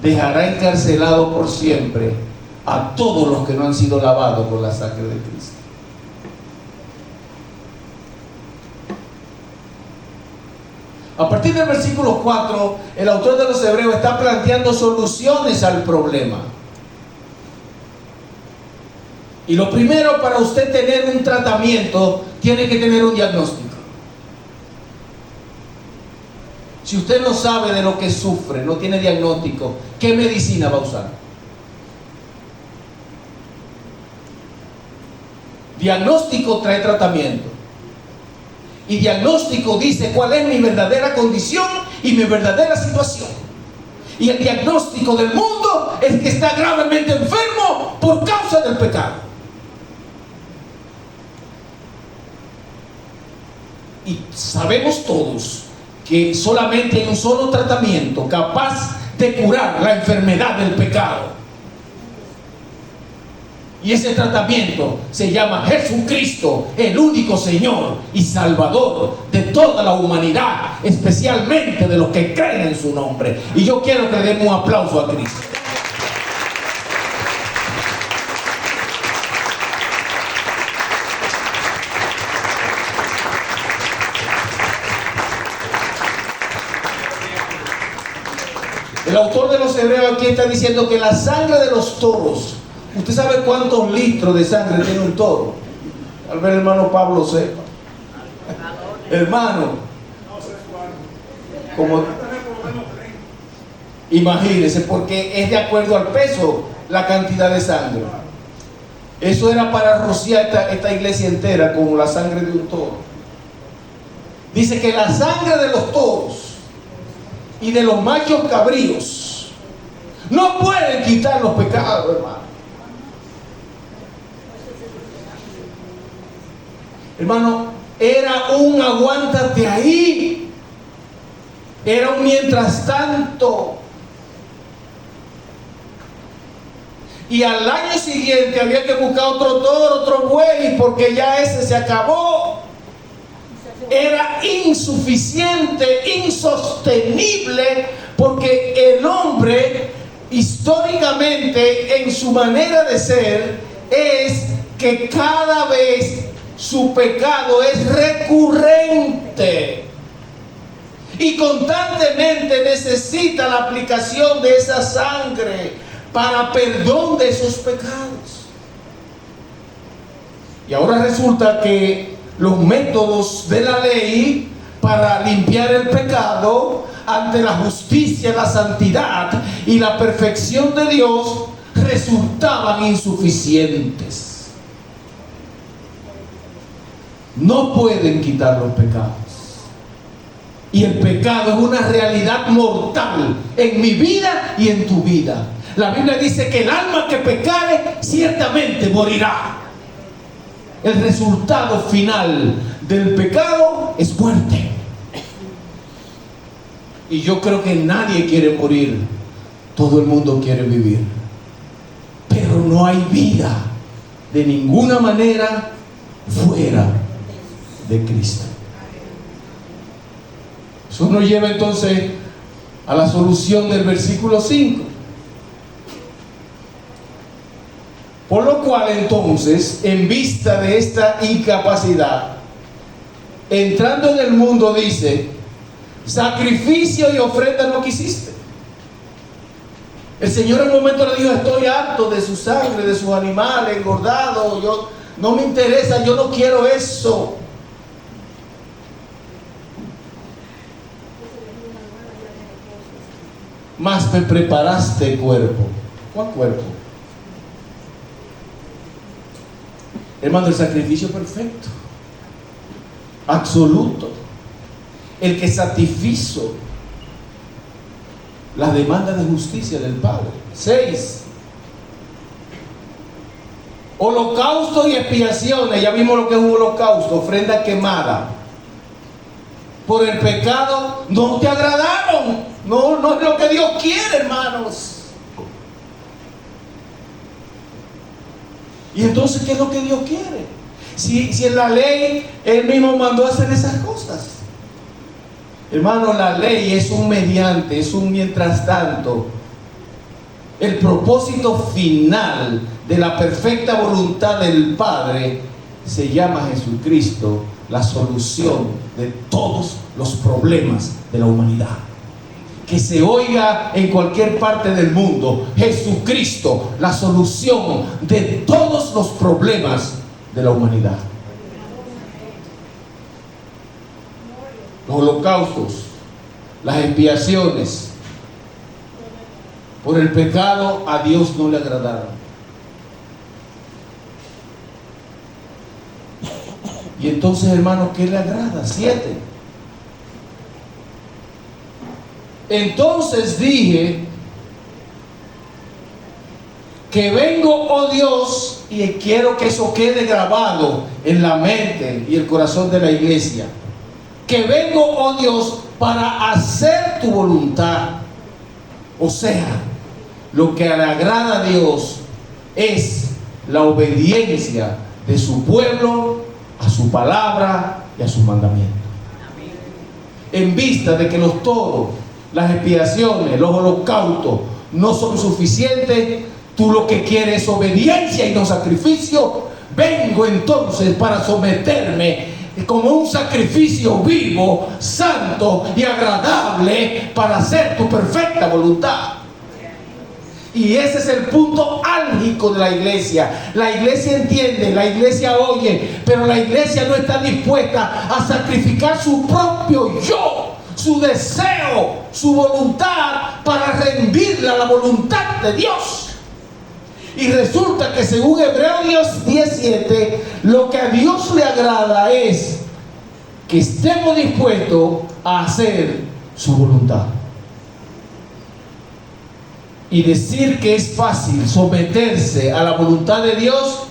dejará encarcelado por siempre a todos los que no han sido lavados con la sangre de Cristo. A partir del versículo 4, el autor de los Hebreos está planteando soluciones al problema. Y lo primero, para usted tener un tratamiento, tiene que tener un diagnóstico. Si usted no sabe de lo que sufre, no tiene diagnóstico, ¿qué medicina va a usar? Diagnóstico trae tratamiento. Y diagnóstico dice cuál es mi verdadera condición y mi verdadera situación. Y el diagnóstico del mundo es que está gravemente enfermo por causa del pecado. Y sabemos todos que solamente hay un solo tratamiento capaz de curar la enfermedad del pecado. Y ese tratamiento se llama Jesucristo, el único Señor y Salvador de toda la humanidad, especialmente de los que creen en su nombre. Y yo quiero que le demos un aplauso a Cristo. El autor de los Hebreos aquí está diciendo que la sangre de los toros, ¿usted sabe cuántos litros de sangre tiene un toro? Tal vez el hermano Pablo sepa. Hermano, como imagínese, porque es de acuerdo al peso la cantidad de sangre. Eso era para rociar esta iglesia entera con la sangre de un toro. Dice que la sangre de los toros y de los machos cabríos no pueden quitar los pecados, hermano. Hermano, era un aguántate ahí. Era un mientras tanto. Y al año siguiente había que buscar otro toro, otro buey, porque ya ese se acabó. Era insuficiente, insostenible, porque el hombre históricamente en su manera de ser es que cada vez su pecado es recurrente y constantemente necesita la aplicación de esa sangre para perdón de esos pecados. Y ahora resulta que los métodos de la ley para limpiar el pecado ante la justicia, la santidad y la perfección de Dios resultaban insuficientes. No pueden quitar los pecados. Y el pecado es una realidad mortal en mi vida y en tu vida. La Biblia dice que el alma que pecare ciertamente morirá. El resultado final del pecado es muerte. Y yo creo que nadie quiere morir. Todo el mundo quiere vivir. Pero no hay vida de ninguna manera fuera de Cristo. Eso nos lleva entonces a la solución del versículo 5. Por lo cual entonces, en vista de esta incapacidad, entrando en el mundo dice, sacrificio y ofrenda no quisiste. El Señor en un momento le dijo, estoy harto de su sangre, de sus animales engordados, no me interesa, yo no quiero eso. Mas me preparaste cuerpo. ¿Cuál cuerpo? Hermano, el sacrificio perfecto, absoluto, el que satisfizo las demandas de justicia del Padre. 6. Holocausto y expiaciones. Ya vimos lo que es un holocausto, ofrenda quemada por el pecado, no te agradaron. No es lo que Dios quiere, hermanos. Y entonces, ¿qué es lo que Dios quiere? Si en la ley Él mismo mandó a hacer esas cosas. Hermano, la ley es un mediante, es un mientras tanto. El propósito final de la perfecta voluntad del Padre se llama Jesucristo, la solución de todos los problemas de la humanidad. Que se oiga en cualquier parte del mundo: Jesucristo, la solución de todos los problemas de la humanidad. Los holocaustos, las expiaciones por el pecado a Dios no le agradaron. Y entonces, hermano, ¿qué le agrada? 7. Entonces dije que vengo, oh Dios, y quiero que eso quede grabado en la mente y el corazón de la iglesia. Que vengo, oh Dios, para hacer tu voluntad. O sea, lo que le agrada a Dios es la obediencia de su pueblo a su palabra y a su mandamiento. En vista de que los toros, las expiaciones, los holocaustos no son suficientes, tú lo que quieres es obediencia y no sacrificio. Vengo entonces para someterme como un sacrificio vivo, santo y agradable, para hacer tu perfecta voluntad. Y ese es el punto álgico de la iglesia. La iglesia entiende, la iglesia oye, pero la iglesia no está dispuesta a sacrificar su propio yo, su deseo, su voluntad, para rendirla a la voluntad de Dios. Y resulta que según Hebreos 17, lo que a Dios le agrada es que estemos dispuestos a hacer su voluntad. Y decir que es fácil someterse a la voluntad de Dios,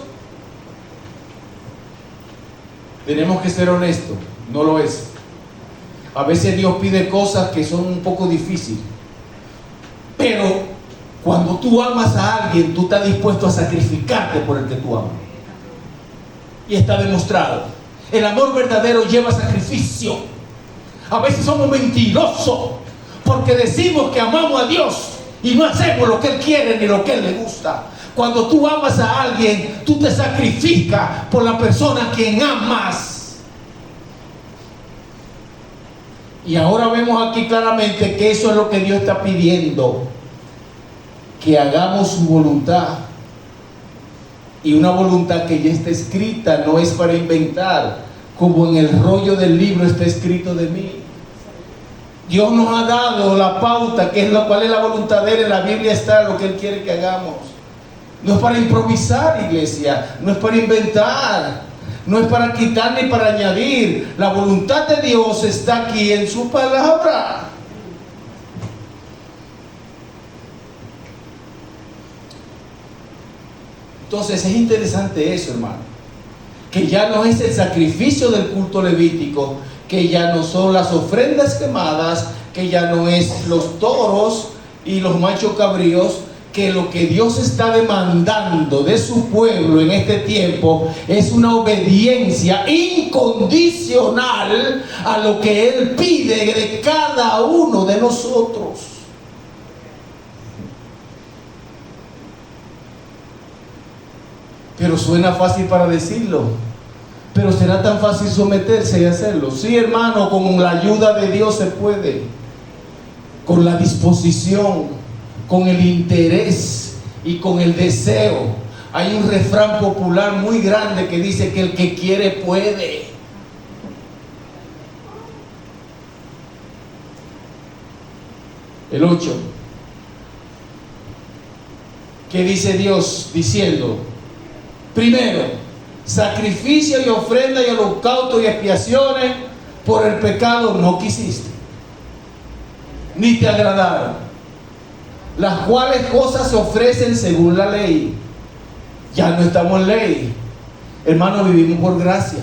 tenemos que ser honestos, no lo es. A veces Dios pide cosas que son un poco difíciles, pero cuando tú amas a alguien, tú estás dispuesto a sacrificarte por el que tú amas. Y está demostrado. El amor verdadero lleva sacrificio. A veces somos mentirosos porque decimos que amamos a Dios y no hacemos lo que Él quiere ni lo que Él le gusta. Cuando tú amas a alguien, tú te sacrificas por la persona a quien amas. Y ahora vemos aquí claramente que eso es lo que Dios está pidiendo: que hagamos su voluntad. Y una voluntad que ya está escrita, no es para inventar, como en el rollo del libro está escrito de mí. Dios nos ha dado la pauta, que es cuál es la voluntad de Él. En la Biblia está lo que Él quiere que hagamos. No es para improvisar, iglesia, no es para inventar, no es para quitar ni para añadir. La voluntad de Dios está aquí en su palabra. Entonces es interesante eso, hermano, que ya no es el sacrificio del culto levítico, que ya no son las ofrendas quemadas, que ya no es los toros y los machos cabríos, que lo que Dios está demandando de su pueblo en este tiempo es una obediencia incondicional a lo que Él pide de cada uno de nosotros. Pero suena fácil para decirlo, pero será tan fácil someterse y hacerlo. Sí, hermano, con la ayuda de Dios se puede, con la disposición, con el interés y con el deseo. Hay un refrán popular muy grande que dice que el que quiere puede. El 8. ¿Qué dice Dios? Diciendo: primero, sacrificio y ofrenda y holocausto y expiaciones por el pecado no quisiste, ni te agradaron, las cuales cosas se ofrecen según la ley. Ya no estamos en ley, hermano, vivimos por gracia.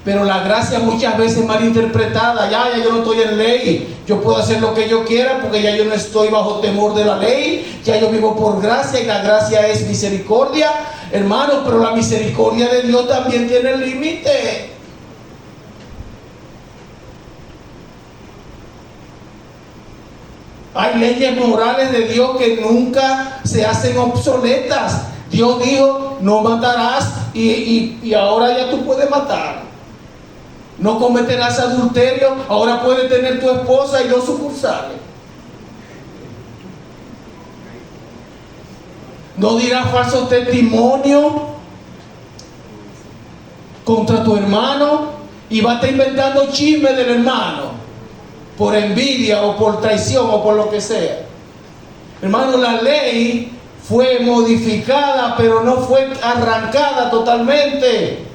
Pero la gracia muchas veces malinterpretada. Ya yo no estoy en ley, yo puedo hacer lo que yo quiera porque ya yo no estoy bajo temor de la ley, ya yo vivo por gracia y la gracia es misericordia, hermano. Pero la misericordia de Dios también tiene límite. Hay leyes morales de Dios que nunca se hacen obsoletas. Dios dijo, no matarás, y ahora ya tú puedes matar. No cometerás adulterio, ahora puedes tener tu esposa y 2 sucursales. No dirás falso testimonio contra tu hermano y vas a estar inventando chisme del hermano por envidia o por traición o por lo que sea. Hermano, la ley fue modificada, pero no fue arrancada totalmente.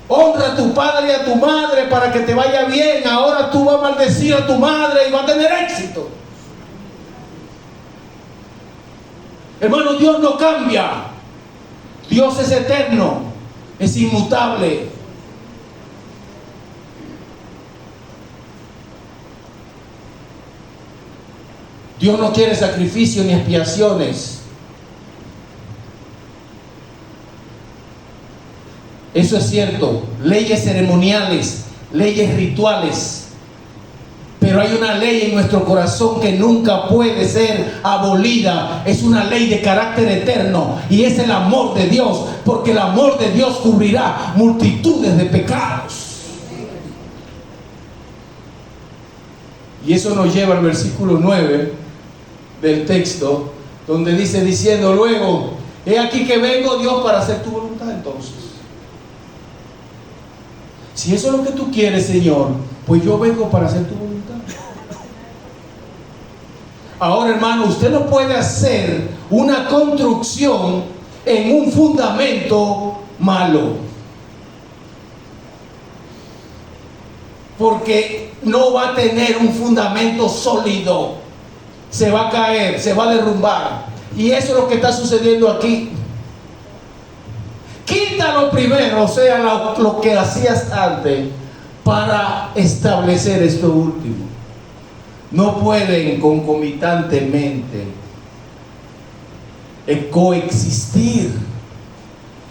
Honra a tu padre y a tu madre para que te vaya bien. Ahora tú vas a maldecir a tu madre y vas a tener éxito. Hermano, Dios no cambia. Dios es eterno, es inmutable. Dios no quiere sacrificio ni expiaciones. Eso es cierto. Leyes ceremoniales, leyes rituales. Pero hay una ley en nuestro corazón que nunca puede ser abolida. Es una ley de carácter eterno. Y es el amor de Dios. Porque el amor de Dios cubrirá multitudes de pecados. Y eso nos lleva al versículo 9 del texto, donde dice, diciendo luego, he aquí que vengo, Dios, para hacer tu voluntad. Entonces, si eso es lo que tú quieres, Señor, pues yo vengo para hacer tu voluntad. Ahora, hermano, usted no puede hacer una construcción en un fundamento malo, porque no va a tener un fundamento sólido. Se va a caer, se va a derrumbar. Y eso es lo que está sucediendo aquí. Quítalo primero, o sea, lo que hacías antes, para establecer esto último. No pueden concomitantemente coexistir.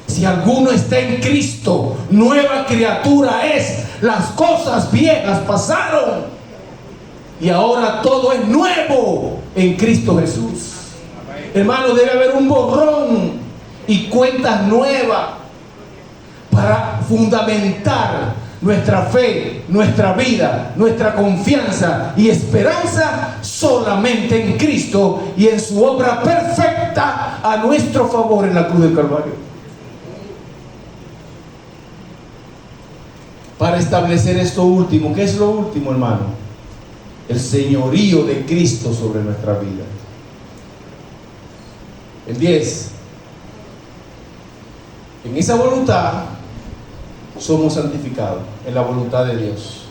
Si alguno está en Cristo, nueva criatura es. Las cosas viejas pasaron y ahora todo es nuevo en Cristo Jesús. Hermano, debe haber un borrón y cuentas nuevas para fundamentar nuestra fe, nuestra vida, nuestra confianza y esperanza solamente en Cristo y en su obra perfecta a nuestro favor en la cruz del Calvario. Para establecer esto último. ¿Qué es lo último, hermano? El señorío de Cristo sobre nuestra vida. El 10. En esa voluntad somos santificados, en la voluntad de Dios,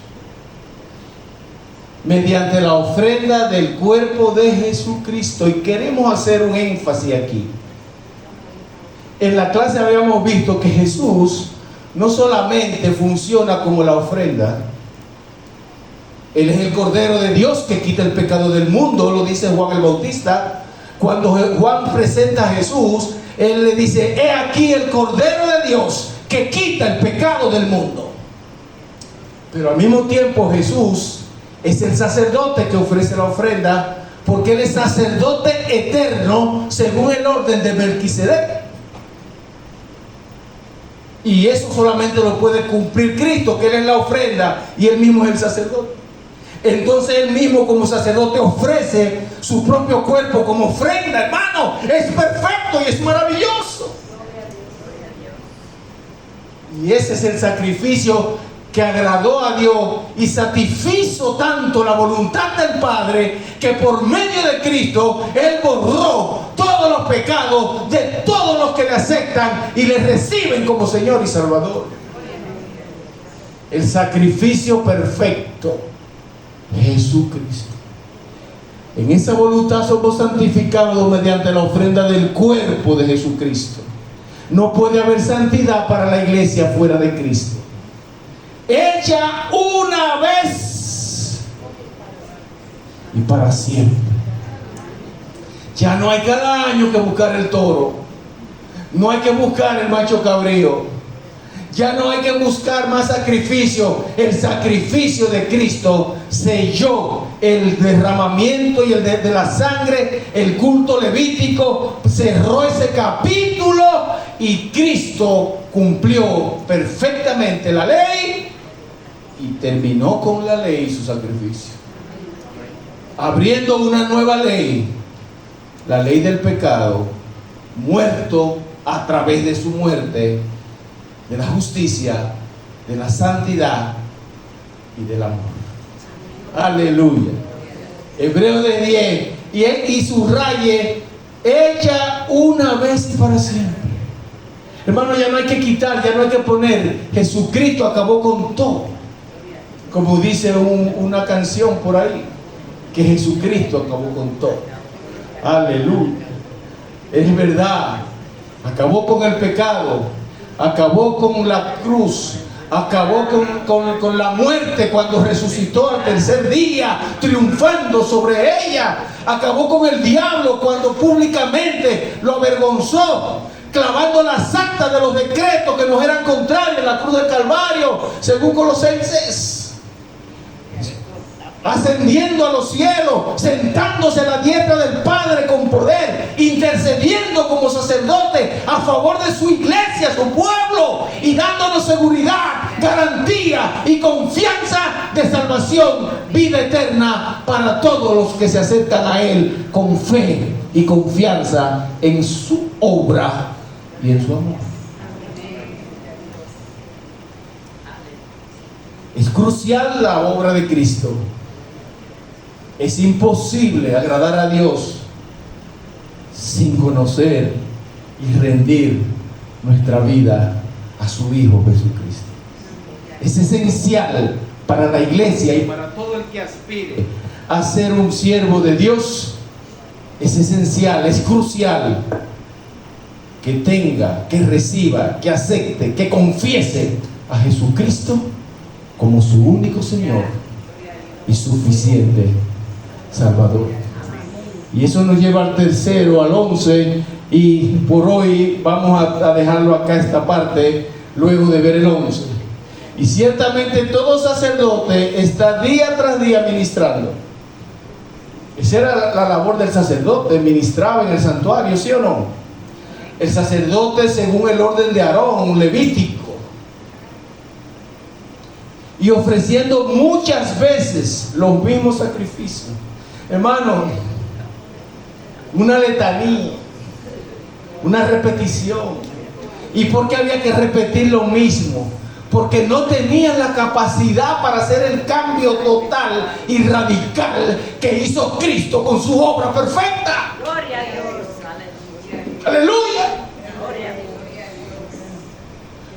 mediante la ofrenda del cuerpo de Jesucristo. Y queremos hacer un énfasis aquí. En la clase habíamos visto que Jesús no solamente funciona como la ofrenda. Él es el Cordero de Dios que quita el pecado del mundo, lo dice Juan el Bautista. Cuando Juan presenta a Jesús, él le dice, he aquí el Cordero de Dios que quita el pecado del mundo. Pero al mismo tiempo Jesús es el sacerdote que ofrece la ofrenda, porque él es sacerdote eterno según el orden de Melquisedec. Y eso solamente lo puede cumplir Cristo, que él es la ofrenda y él mismo es el sacerdote. Entonces él mismo como sacerdote ofrece su propio cuerpo como ofrenda, hermano. Es perfecto y es maravilloso. Y ese es el sacrificio que agradó a Dios y satisfizo tanto la voluntad del Padre, que por medio de Cristo él borró todos los pecados de todos los que le aceptan y le reciben como Señor y Salvador. El sacrificio perfecto, Jesucristo. En esa voluntad somos santificados mediante la ofrenda del cuerpo de Jesucristo. No puede haber santidad para la iglesia fuera de Cristo. Hecha una vez y para siempre. Ya no hay cada año que buscar el toro. No hay que buscar el macho cabrío. Ya no hay que buscar más sacrificio. El sacrificio de Cristo selló el derramamiento y el de la sangre. El culto levítico cerró ese capítulo y Cristo cumplió perfectamente la ley y terminó con la ley y su sacrificio, abriendo una nueva ley, la ley del pecado, muerto a través de su muerte, de la justicia, de la santidad y del amor. Aleluya. Hebreo de 10 y subraye, hecha una vez y para siempre. Hermano, ya no hay que quitar, ya no hay que poner. Jesucristo acabó con todo. Como dice una canción por ahí, que Jesucristo acabó con todo. Aleluya. Es verdad. Acabó con el pecado, acabó con la cruz, acabó con la muerte cuando resucitó al tercer día, triunfando sobre ella. Acabó con el diablo cuando públicamente lo avergonzó, clavando las actas de los decretos que nos eran contrarios en la cruz del Calvario, según Colosenses. Ascendiendo a los cielos, sentándose a la diestra del Padre con poder, intercediendo como sacerdote a favor de su iglesia, su pueblo, y dándonos seguridad, garantía y confianza de salvación, vida eterna para todos los que se acercan a Él con fe y confianza en su obra y en su amor. Es crucial la obra de Cristo. Es imposible agradar a Dios sin conocer y rendir nuestra vida a su Hijo Jesucristo. Es esencial para la iglesia y para todo el que aspire a ser un siervo de Dios. Es esencial, es crucial que tenga, que reciba, que acepte, que confiese a Jesucristo como su único Señor y suficiente Salvador. Y eso nos lleva al tercero, al 11, y por hoy vamos a dejarlo acá esta parte, luego de ver el 11. Y ciertamente todo sacerdote está día tras día ministrando. Esa era la labor del sacerdote, ministraba en el santuario, ¿sí o no? El sacerdote según el orden de Aarón, levítico, y ofreciendo muchas veces los mismos sacrificios. Hermano, una letanía, una repetición. ¿Y por qué había que repetir lo mismo? Porque no tenían la capacidad para hacer el cambio total y radical que hizo Cristo con su obra perfecta. Gloria a Dios. Aleluya.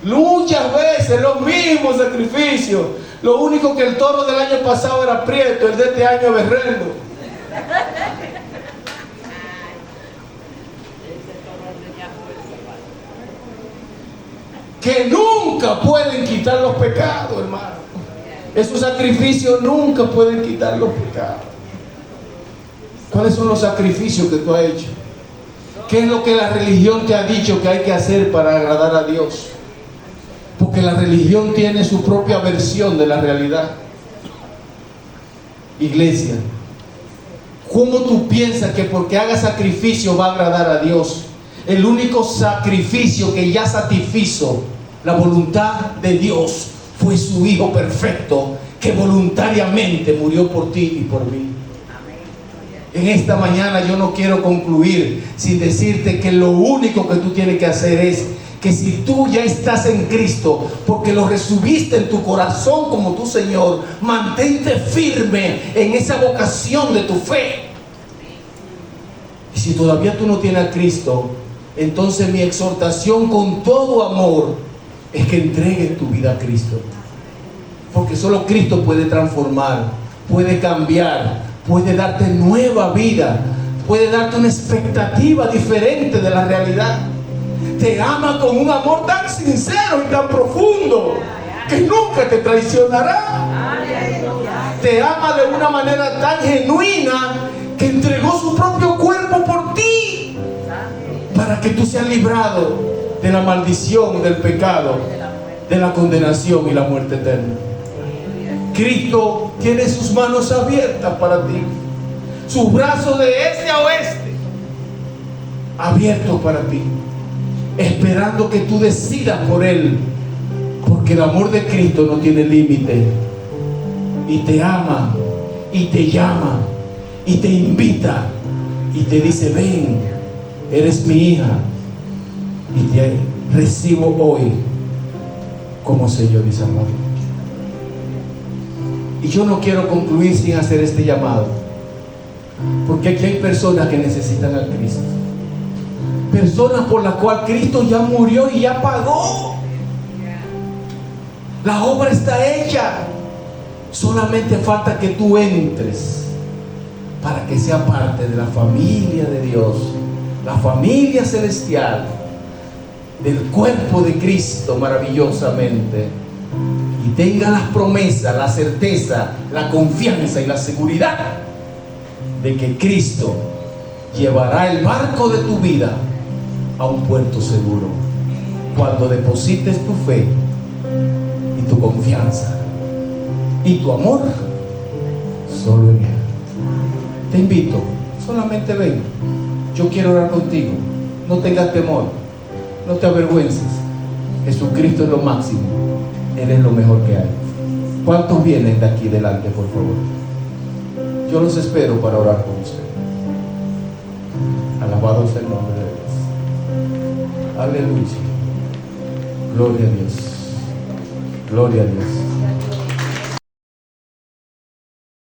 Muchas veces los mismos sacrificios. Lo único que el toro del año pasado era prieto, el de este año es berrendo. Que nunca pueden quitar los pecados, hermano. Esos sacrificios nunca pueden quitar los pecados. ¿Cuáles son los sacrificios que tú has hecho? ¿Qué es lo que la religión te ha dicho que hay que hacer para agradar a Dios? Porque la religión tiene su propia versión de la realidad. Iglesia, ¿cómo tú piensas que porque hagas sacrificio va a agradar a Dios? El único sacrificio que ya satisfizo la voluntad de Dios fue su Hijo perfecto, que voluntariamente murió por ti y por mí. En esta mañana yo no quiero concluir sin decirte que lo único que tú tienes que hacer es que si tú ya estás en Cristo, porque lo recibiste en tu corazón como tu Señor, mantente firme en esa vocación de tu fe. Y si todavía tú no tienes a Cristo, entonces mi exhortación con todo amor es que entregues tu vida a Cristo. Porque solo Cristo puede transformar, puede cambiar, puede darte nueva vida, puede darte una expectativa diferente de la realidad. Te ama con un amor tan sincero y tan profundo que nunca te traicionará. Te ama de una manera tan genuina que entregó su propio cuerpo por ti para que tú seas librado de la maldición del pecado de la condenación y la muerte eterna. Cristo tiene sus manos abiertas para ti, sus brazos de este a oeste abiertos para ti, esperando que tú decidas por Él, porque el amor de Cristo no tiene límite, y te ama, y te llama, y te invita, y te dice: ven, eres mi hija, y te recibo hoy como Señor y Salvador. Y yo no quiero concluir sin hacer este llamado, porque aquí hay personas que necesitan a Cristo, personas por las cuales Cristo ya murió y ya pagó. La obra está hecha, solamente falta que tú entres para que sea parte de la familia de Dios, la familia celestial, del cuerpo de Cristo maravillosamente, y tenga las promesas, la certeza, la confianza y la seguridad de que Cristo llevará el barco de tu vida a un puerto seguro cuando deposites tu fe y tu confianza y tu amor solo en Él. Te invito, solamente ven. Yo quiero orar contigo. No tengas temor, no te avergüences. Jesucristo es lo máximo, Él es lo mejor que hay. ¿Cuántos vienen de aquí delante, por favor? Yo los espero para orar con usted. Alabado sea el nombre de Dios. Aleluya. Gloria a Dios. Gloria a Dios.